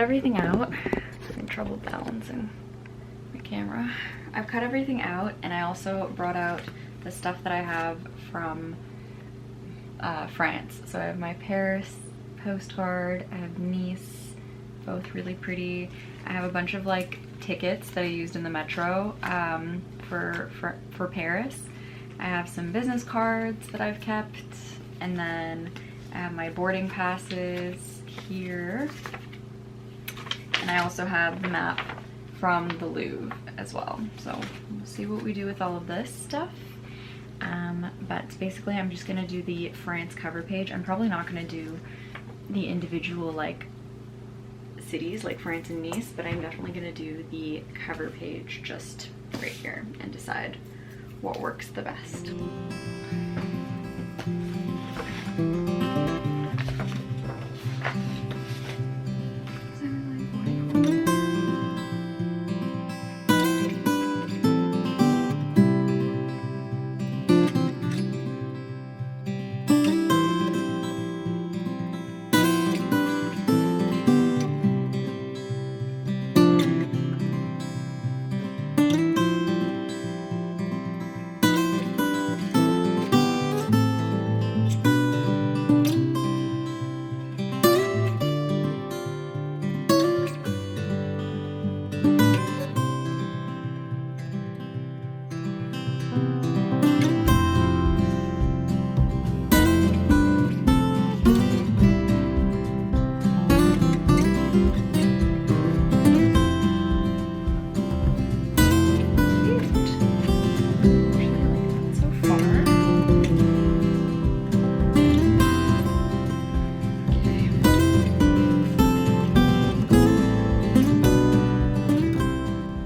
everything out. I'm having trouble balancing my camera. I've cut everything out, and I also brought out the stuff that I have from France. So I have my Paris postcard, I have Nice, both really pretty. I have a bunch of like tickets that I used in the metro for Paris. I have some business cards that I've kept, and then I have my boarding passes here. And I also have the map from the Louvre as well. So we'll see what we do with all of this stuff. But basically I'm just gonna do the France cover page. I'm probably not gonna do the individual like cities like France and Nice, but I'm definitely gonna do the cover page just right here and decide what works the best.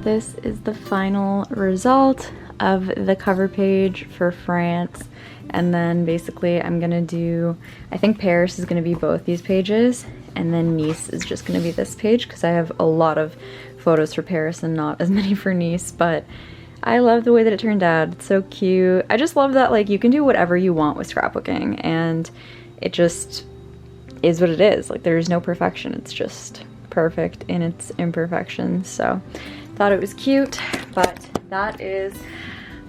This is the final result of the cover page for France, and then basically I'm gonna do, I think Paris is gonna be both these pages, and then Nice is just gonna be this page because I have a lot of photos for Paris and not as many for Nice, but I love the way that it turned out. It's so cute. I just love that like you can do whatever you want with scrapbooking, and it just is what it is. Like there's no perfection, it's just perfect in its imperfections. So thought it was cute, but that is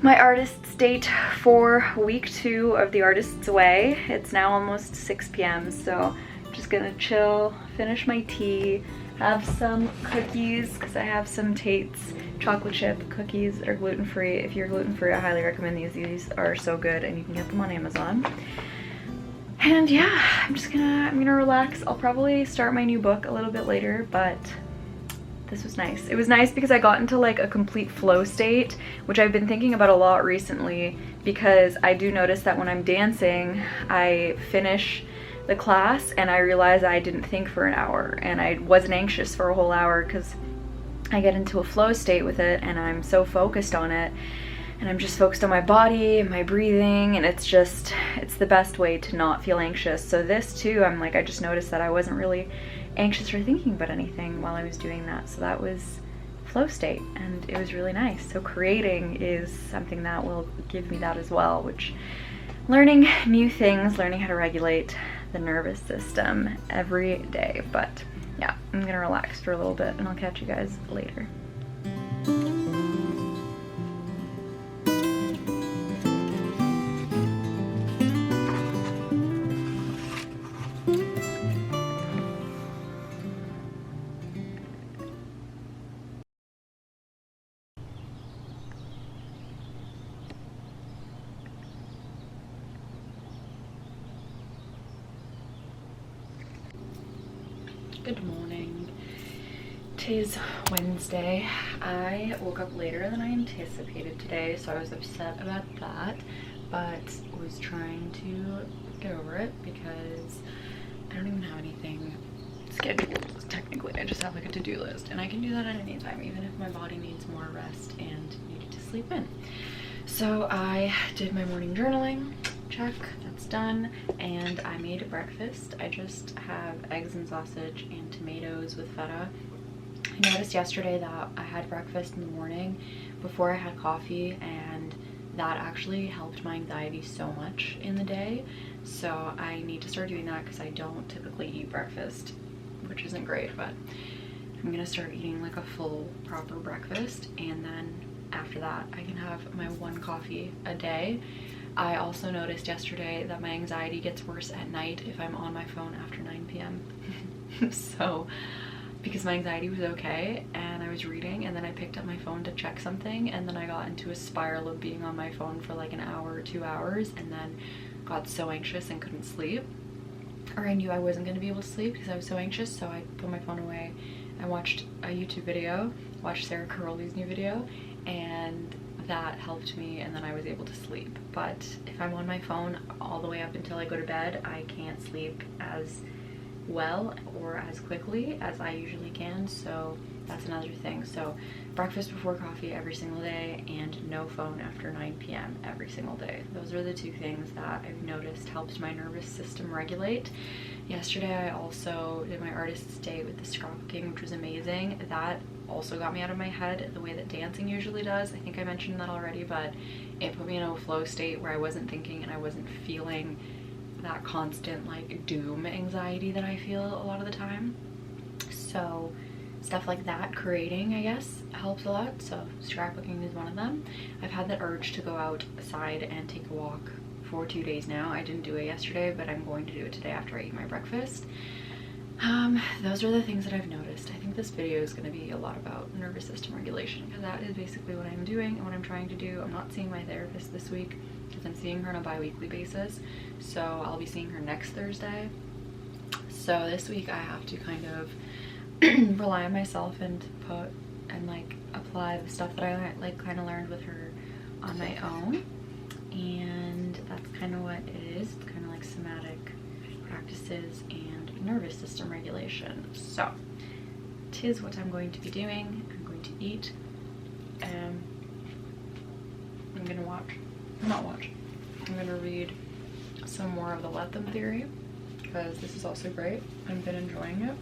my artist's date for week 2 of the Artist's Way. It's now almost 6 p.m. so I'm just gonna chill, finish my tea, have some cookies because I have some Tate's chocolate chip cookies that are gluten-free. If you're gluten-free, I highly recommend these. These are so good and you can get them on Amazon. And yeah, I'm gonna relax. I'll probably start my new book a little bit later, but this was nice. It was nice because I got into like a complete flow state, which I've been thinking about a lot recently, because I do notice that when I'm dancing, I finish the class and I realize I didn't think for an hour, and I wasn't anxious for a whole hour because I get into a flow state with it and I'm so focused on it, and I'm just focused on my body and my breathing, and it's the best way to not feel anxious. So this too, I just noticed that I wasn't really anxious or thinking about anything while I was doing that. So that was flow state and it was really nice. So creating is something that will give me that as well, which learning new things, learning how to regulate the nervous system every day. But yeah, I'm gonna relax for a little bit and I'll catch you guys later. Good morning. Tis Wednesday. I woke up later than I anticipated today, so I was upset about that, but was trying to get over it because I don't even have anything scheduled. Technically, I just have like a to-do list, and I can do that at any time, even if my body needs more rest and needed to sleep in. So I did my morning journaling. Check, that's done, and I made breakfast. I just have eggs and sausage and tomatoes with feta. I noticed yesterday that I had breakfast in the morning before I had coffee, and that actually helped my anxiety so much in the day. So I need to start doing that because I don't typically eat breakfast, which isn't great, but I'm gonna start eating like a full proper breakfast, and then after that I can have my 1 coffee a day. I also noticed yesterday that my anxiety gets worse at night if I'm on my phone after 9 p.m. So, because my anxiety was okay and I was reading, and then I picked up my phone to check something, and then I got into a spiral of being on my phone for like an hour or 2 hours, and then got so anxious and couldn't sleep. Or I knew I wasn't going to be able to sleep because I was so anxious, so I put my phone away I watched a YouTube video, watched Sarah Carley's new video, and that helped me, and then I was able to sleep. But if I'm on my phone all the way up until I go to bed, I can't sleep as well or as quickly as I usually can, so that's another thing. So breakfast before coffee every single day, and no phone after 9 p.m. every single day. Those are the two things that I've noticed helped my nervous system regulate. Yesterday I also did my artist's day with the scrapbooking, which was amazing. That also got me out of my head the way that dancing usually does. I think I mentioned that already, but it put me in a flow state where I wasn't thinking and I wasn't feeling that constant like doom anxiety that I feel a lot of the time. So stuff like that, creating, I guess, helps a lot. So scrapbooking is one of them. I've had the urge to go outside and take a walk for 2 days now. I didn't do it yesterday, but I'm going to do it today after I eat my breakfast. Those are the things that I've noticed. I think this video is going to be a lot about nervous system regulation, because that is basically what I'm doing and what I'm trying to do. I'm not seeing my therapist this week because I'm seeing her on a bi-weekly basis, so I'll be seeing her next Thursday. So this week I have to kind of rely on myself and put and like apply the stuff that I like kind of learned with her on my own, and that's kind of what it is. It's kind of like somatic practices and nervous system regulation. So tis what I'm going to be doing. I'm going to eat, and I'm gonna I'm gonna read some more of the Let Them theory, because this is also great. I've been enjoying it,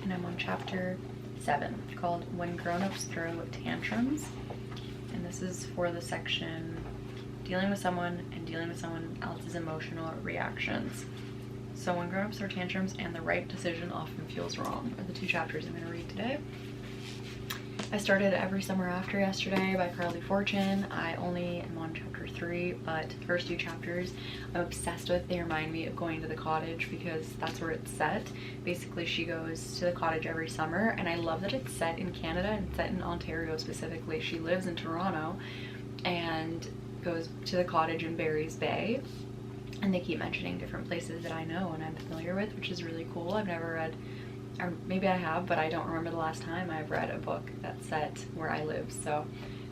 and I'm on chapter 7 called When Grown-Ups Throw Tantrums, and this is for the section dealing with someone and dealing with someone else's emotional reactions. So when grown-ups throw tantrums and the right decision often feels wrong are the 2 chapters I'm going to read today. I started Every Summer After yesterday by Carley. I only am on chapter 3, but the first 2 chapters I'm obsessed with. They remind me of going to the cottage because that's where it's set. Basically, she goes to the cottage every summer, and I love that it's set in Canada and set in Ontario specifically. She lives in Toronto and goes to the cottage in Barry's Bay, and they keep mentioning different places that I know and I'm familiar with, which is really cool. I've never read, or maybe I have, but I don't remember the last time I've read a book that's set where I live, so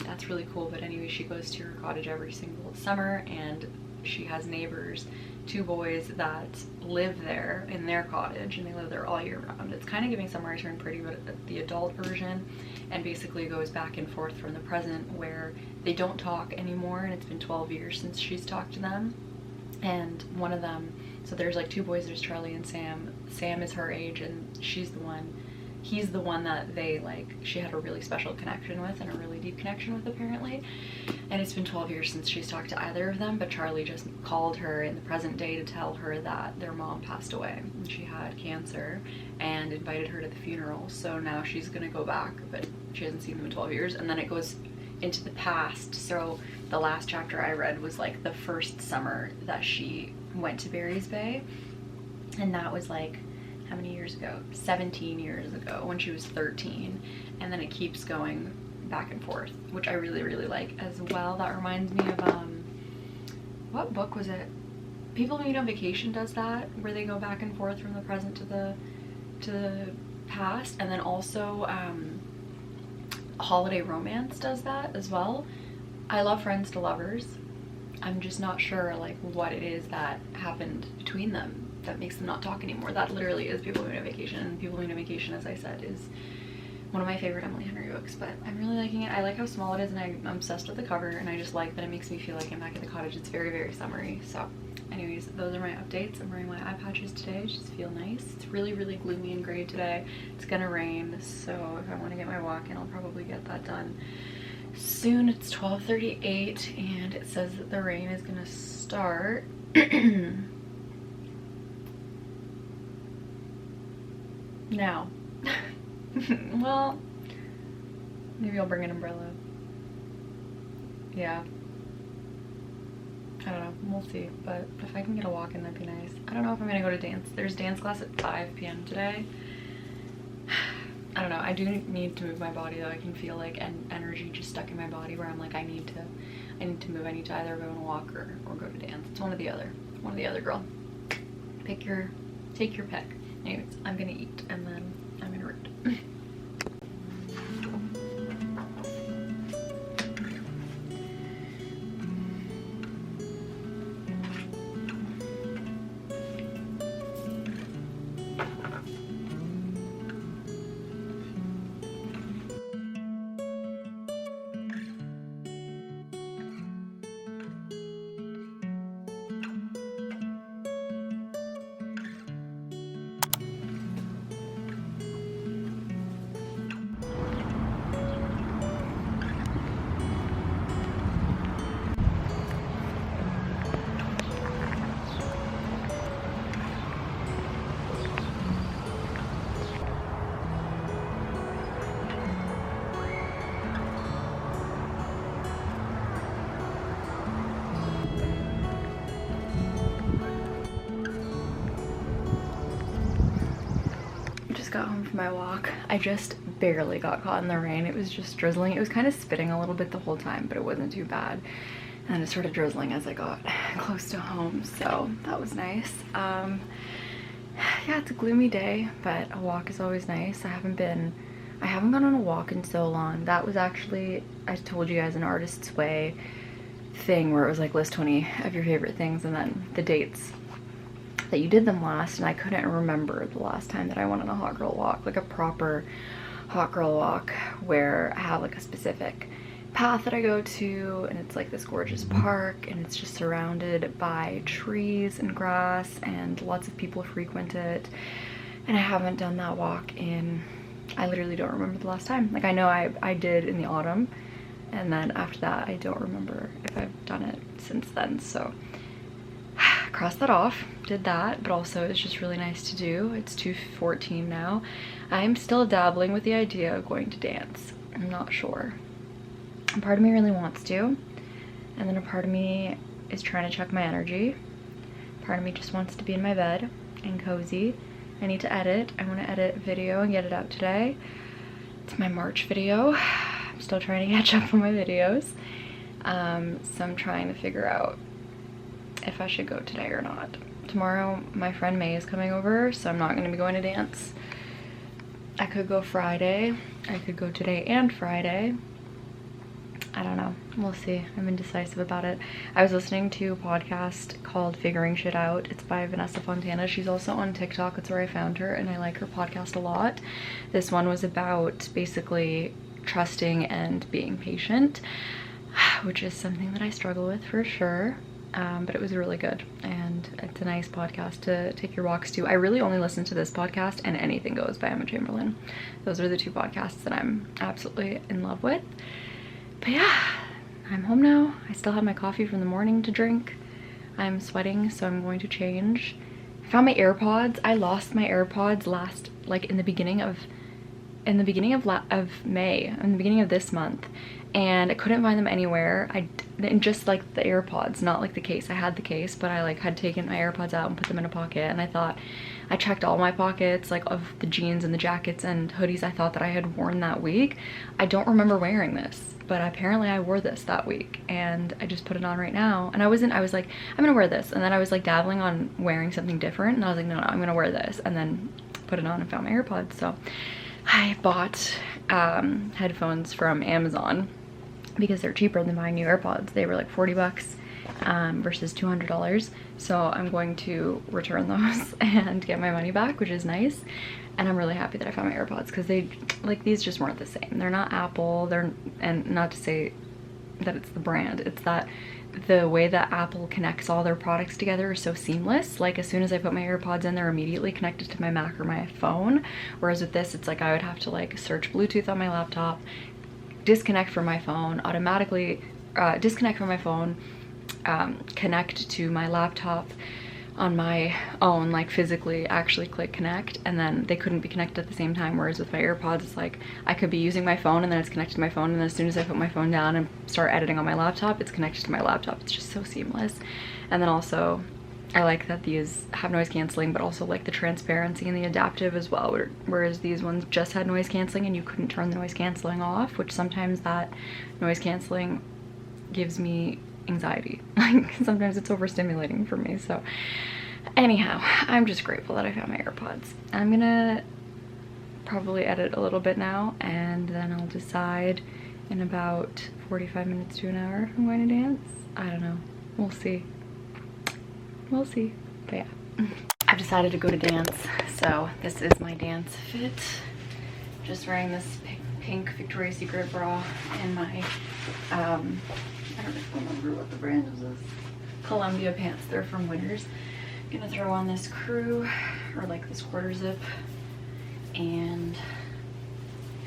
that's really cool. But anyway, she goes to her cottage every single summer, and she has neighbors, 2 boys that live there in their cottage, and they live there all year round. It's kind of giving Summer I Turned Pretty, but the adult version, and basically goes back and forth from the present where they don't talk anymore, and it's been 12 years since she's talked to them. And one of them, so there's like 2 boys, there's Charlie and Sam. Sam is her age, and he's the one that they like, she had a really special connection with and a really deep connection with apparently. And it's been 12 years since she's talked to either of them, but Charlie just called her in the present day to tell her that their mom passed away and she had cancer, and invited her to the funeral. So now she's gonna go back, but she hasn't seen them in 12 years. And then it goes into the past. So the last chapter I read was like the first summer that she went to Barry's Bay, and that was like, how many years ago? 17 years ago, when she was 13. And then it keeps going back and forth, which I really, really like as well. That reminds me of what book was it? People Meet on Vacation does that, where they go back and forth from the present to the past. And then also Holiday Romance does that as well. I love Friends to Lovers. I'm just not sure like what it is that happened between them that makes them not talk anymore. That literally is People Meet on Vacation, and People Meet on Vacation, as I said, is one of my favorite Emily Henry books, but I'm really liking it. I like how small it is, and I'm obsessed with the cover, and I just like that it makes me feel like I'm back at the cottage. It's very, very summery. So anyways, those are my updates. I'm wearing my eye patches today, just feel nice. It's really, really gloomy and gray today. It's gonna rain, so if I want to get my walk in, I'll probably get that done soon. It's 12:38, and it says that the rain is gonna start now. Well, maybe I'll bring an umbrella. Yeah, I don't know, we'll see. But if I can get a walk in, that'd be nice. I don't know if I'm gonna go to dance. There's dance class at 5 p.m. today. I don't know. I do need to move my body though. I can feel like an energy just stuck in my body where I'm like, I need to move. I need to either go on a walk or go to dance. It's one or the other. One or the other, girl. Take your pick. Anyways, I'm gonna eat, and then I'm in a rude. Got home from my walk. I just barely got caught in the rain. It was just drizzling. It was kind of spitting a little bit the whole time, but it wasn't too bad. And it started drizzling as I got close to home, so that was nice. Yeah, it's a gloomy day, but a walk is always nice. I haven't gone on a walk in so long. That was actually, I told you guys, an Artist's Way thing where it was like list 20 of your favorite things and then the dates that you did them last, and I couldn't remember the last time that I went on a hot girl walk, like a proper hot girl walk where I have like a specific path that I go to, and it's like this gorgeous park, and it's just surrounded by trees and grass, and lots of people frequent it. And I haven't done that walk in, I literally don't remember the last time. Like I know I did in the autumn, and then after that I don't remember if I've done it since then. So crossed that off, did that, but also it's just really nice to do. It's 2:14 now. I'm still dabbling with the idea of going to dance. I'm not sure. A part of me really wants to, and then a part of me is trying to check my energy. Part of me just wants to be in my bed and cozy. I need to edit. I want to edit a video and get it out today. It's my March video. I'm still trying to catch up on my videos. So I'm trying to figure out if I should go today or not. Tomorrow my friend May is coming over, so I'm not going to be going to dance. I could go Friday. I could go today and Friday. I don't know. We'll see. I'm indecisive about it. I was listening to a podcast called Figuring Shit Out. It's by Vanessa Fontana. She's also on TikTok. That's where I found her, and I like her podcast a lot. This one was about basically trusting and being patient, which is something that I struggle with for sure. But it was really good, and it's a nice podcast to take your walks to. I really only listen to this podcast and Anything Goes by Emma Chamberlain. Those are the two podcasts that I'm absolutely in love with. But yeah, I'm home now. I still have my coffee from the morning to drink. I'm sweating, so I'm going to change. I found my AirPods. I lost my AirPods in the beginning of May, in the beginning of this month, and I couldn't find them anywhere. And just like the AirPods, not like the case. I had the case, but I like had taken my AirPods out and put them in a pocket, and I checked all my pockets, like of the jeans and the jackets and hoodies I thought that I had worn that week. I don't remember wearing this, but apparently I wore this that week, and I just put it on right now. And I was like, I'm gonna wear this, and then I was like dabbling on wearing something different, and I was like, no, I'm gonna wear this, and then put it on and found my AirPods. So I bought headphones from Amazon because they're cheaper than buying new AirPods. They were like 40 bucks versus $200. So I'm going to return those and get my money back, which is nice. And I'm really happy that I found my AirPods, because these just weren't the same. They're not Apple. And not to say that it's the brand, it's that the way that Apple connects all their products together is so seamless. Like as soon as I put my AirPods in, they're immediately connected to my Mac or my phone. Whereas with this, it's like I would have to like search Bluetooth on my laptop, disconnect from my phone, automatically disconnect from my phone, connect to my laptop on my own, like physically actually click connect, and then they couldn't be connected at the same time. Whereas with my AirPods, it's like I could be using my phone and then it's connected to my phone, and then as soon as I put my phone down and start editing on my laptop, it's connected to my laptop. It's just so seamless. And then also I like that these have noise canceling, but also like the transparency and the adaptive as well, whereas these ones just had noise canceling and you couldn't turn the noise canceling off, which sometimes that noise canceling gives me anxiety. Like sometimes it's overstimulating for me. So anyhow, I'm just grateful that I found my AirPods. I'm gonna probably edit a little bit now, and then I'll decide in about 45 minutes to an hour if I'm going to dance. I don't know. We'll see. We'll see. But yeah. I've decided to go to dance, so this is my dance fit. Just wearing this pink Victoria's Secret bra and my, I don't remember what the brand is this. Columbia pants. They're from Winners. I'm gonna throw on this crew, or like this quarter zip, and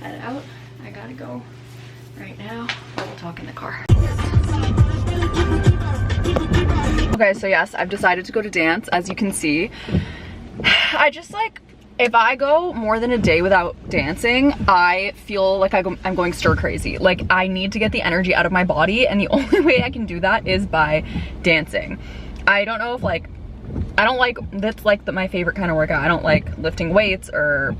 head out. I gotta go right now. We'll talk in the car. Okay, so yes, I've decided to go to dance. As you can see, I just like, if I go more than a day without dancing, I feel like I'm going stir crazy. Like, I need to get the energy out of my body, and the only way I can do that is by dancing. I don't know if like, I don't like, that's like my favorite kind of workout. I don't like lifting weights or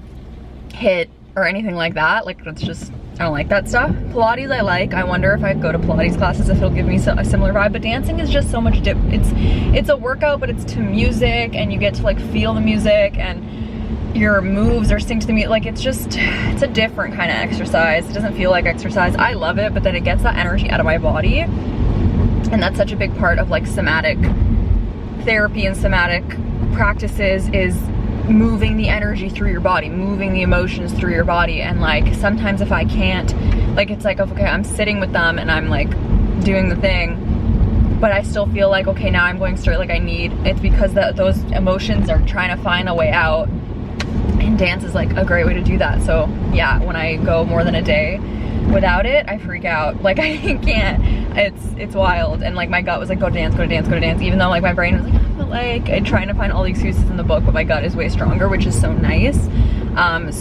HIIT or anything like that. Like, that's just, I don't like that stuff. Pilates I like. I wonder if I go to Pilates classes if it'll give me a similar vibe, but dancing is just so much it's a workout, but it's to music, and you get to like feel the music, and your moves are synced to the music. Like, it's a different kind of exercise. It doesn't feel like exercise. I love it, but then it gets that energy out of my body, and that's such a big part of like somatic therapy and somatic practices, is moving the energy through your body, moving the emotions through your body. And like, sometimes if I can't, like, it's like, okay, I'm sitting with them and I'm like doing the thing, but I still feel like, okay, now I'm going straight, like it's because those emotions are trying to find a way out, and dance is like a great way to do that. So yeah, when I go more than a day without it, I freak out. Like, I can't, it's wild. And like, my gut was like, go to dance, go to dance, go to dance, even though like my brain was like, but like, I'm trying to find all the excuses in the book, but my gut is way stronger, which is so nice.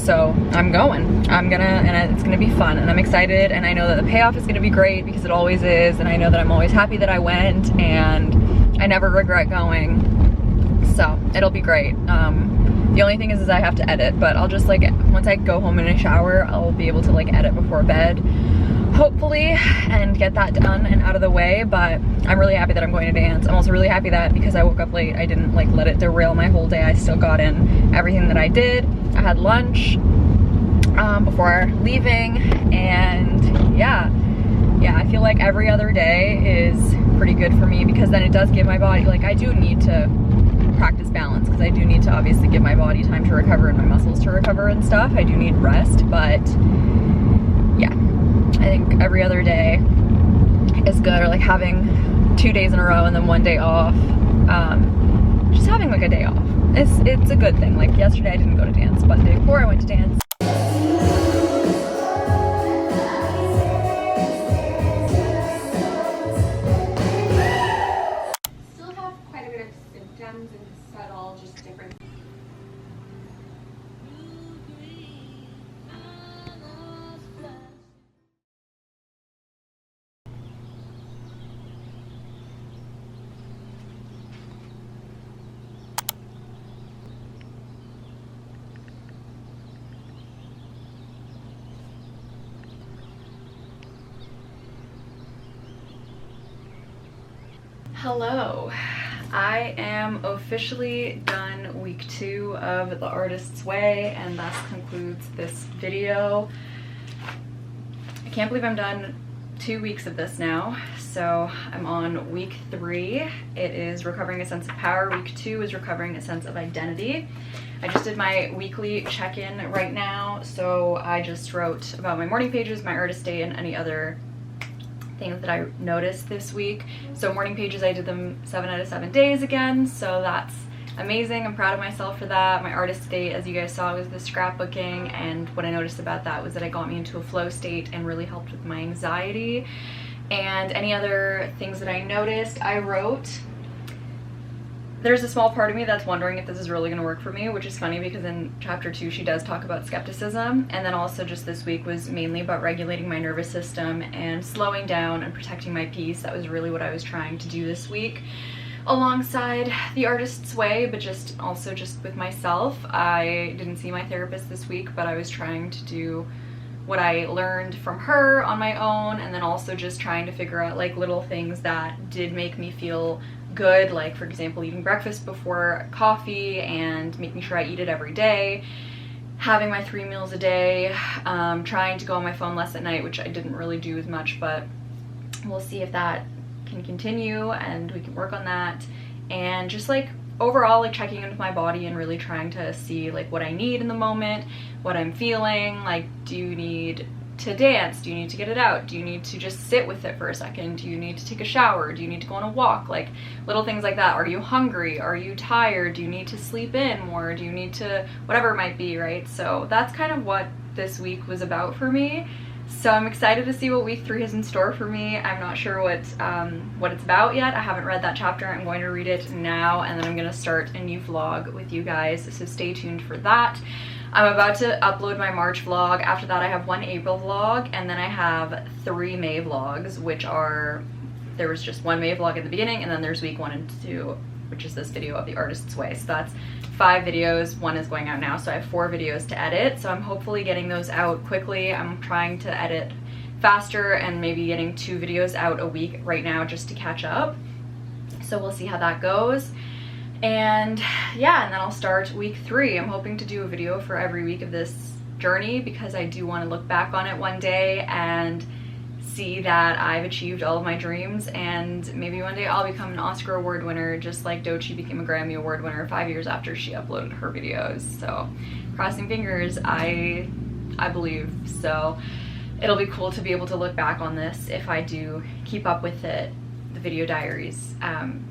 So I'm going, and it's gonna be fun, and I'm excited, and I know that the payoff is gonna be great, because it always is, and I know that I'm always happy that I went, and I never regret going, so it'll be great. The only thing is I have to edit, but I'll just like, once I go home in a shower, I'll be able to like edit before bed, hopefully, and get that done and out of the way. But I'm really happy that I'm going to dance. I'm also really happy that because I woke up late, I didn't like let it derail my whole day. I still got in everything that I did. I had lunch before leaving, and yeah, I feel like every other day is pretty good for me, because then it does give my body, like, I do need to practice balance, because I do need to obviously give my body time to recover and my muscles to recover and stuff. I do need rest, but yeah, I think every other day is good, or like having 2 days in a row and then 1 day off. Just having like a day off, it's a good thing. Like, yesterday I didn't go to dance, but the day before I went to dance. Still have quite a bit of symptoms and subtle, just different. Hello, I am officially done week 2 of The Artist's Way, and thus concludes this video. I can't believe I'm done 2 weeks of this now, so I'm on week 3. It is recovering a sense of power. Week 2 is recovering a sense of identity. I just did my weekly check-in right now, so I just wrote about my morning pages, my artist day, and any other things that I noticed this week. So morning pages, I did them 7 out of 7 days again, so that's amazing. I'm proud of myself for that. My artist day, as you guys saw, was the scrapbooking, and what I noticed about that was that it got me into a flow state and really helped with my anxiety. And any other things that I noticed, I wrote. There's a small part of me that's wondering if this is really going to work for me, which is funny because in chapter 2 she does talk about skepticism, and then also just this week was mainly about regulating my nervous system and slowing down and protecting my peace. That was really what I was trying to do this week, alongside The Artist's Way, but just also just with myself. I didn't see my therapist this week, but I was trying to do what I learned from her on my own, and then also just trying to figure out like little things that did make me feel good, like for example eating breakfast before coffee and making sure I eat it every day. having my 3 meals a day, trying to go on my phone less at night, which I didn't really do as much, but we'll see if that can continue and we can work on that. And just like overall, like checking into my body and really trying to see like what I need in the moment, what I'm feeling. Like, do you need to dance? Do you need to get it out? Do you need to just sit with it for a second? Do you need to take a shower? Do you need to go on a walk? Like little things like that. Are you hungry? Are you tired? Do you need to sleep in more? Do you need to, whatever it might be, right? So that's kind of what this week was about for me. So I'm excited to see what week 3 is in store for me. I'm not sure what it's about yet. I haven't read that chapter. I'm going to read it now, and then I'm going to start a new vlog with you guys, so stay tuned for that. I'm about to upload my March vlog. After that I have 1 April vlog, and then I have 3 May vlogs, which are, there was just 1 May vlog in the beginning, and then there's week 1 and 2, which is this video of the artist's way. So that's 5 videos. 1 is going out now, so I have 4 videos to edit. So I'm hopefully getting those out quickly. I'm trying to edit faster and maybe getting 2 videos out a week right now just to catch up. So we'll see how that goes. And yeah, and then I'll start week 3. I'm hoping to do a video for every week of this journey because I do want to look back on it one day and see that I've achieved all of my dreams, and maybe one day I'll become an Oscar award winner just like Doechii became a Grammy award winner 5 years after she uploaded her videos. So crossing fingers, I believe. So it'll be cool to be able to look back on this if I do keep up with it, the video diaries,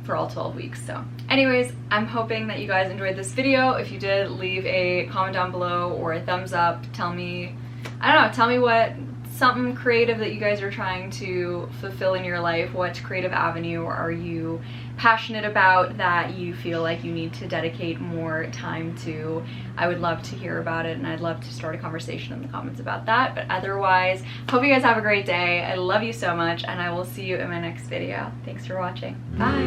for all 12 weeks. So anyways, I'm hoping that you guys enjoyed this video. If you did, leave a comment down below or a thumbs up. Tell me, I don't know, tell me what, something creative that you guys are trying to fulfill in your life. What creative avenue are you passionate about that you feel like you need to dedicate more time to? I would love to hear about it, and I'd love to start a conversation in the comments about that. But otherwise, hope you guys have a great day. I love you so much, and I will see you in my next video. Thanks for watching. Bye.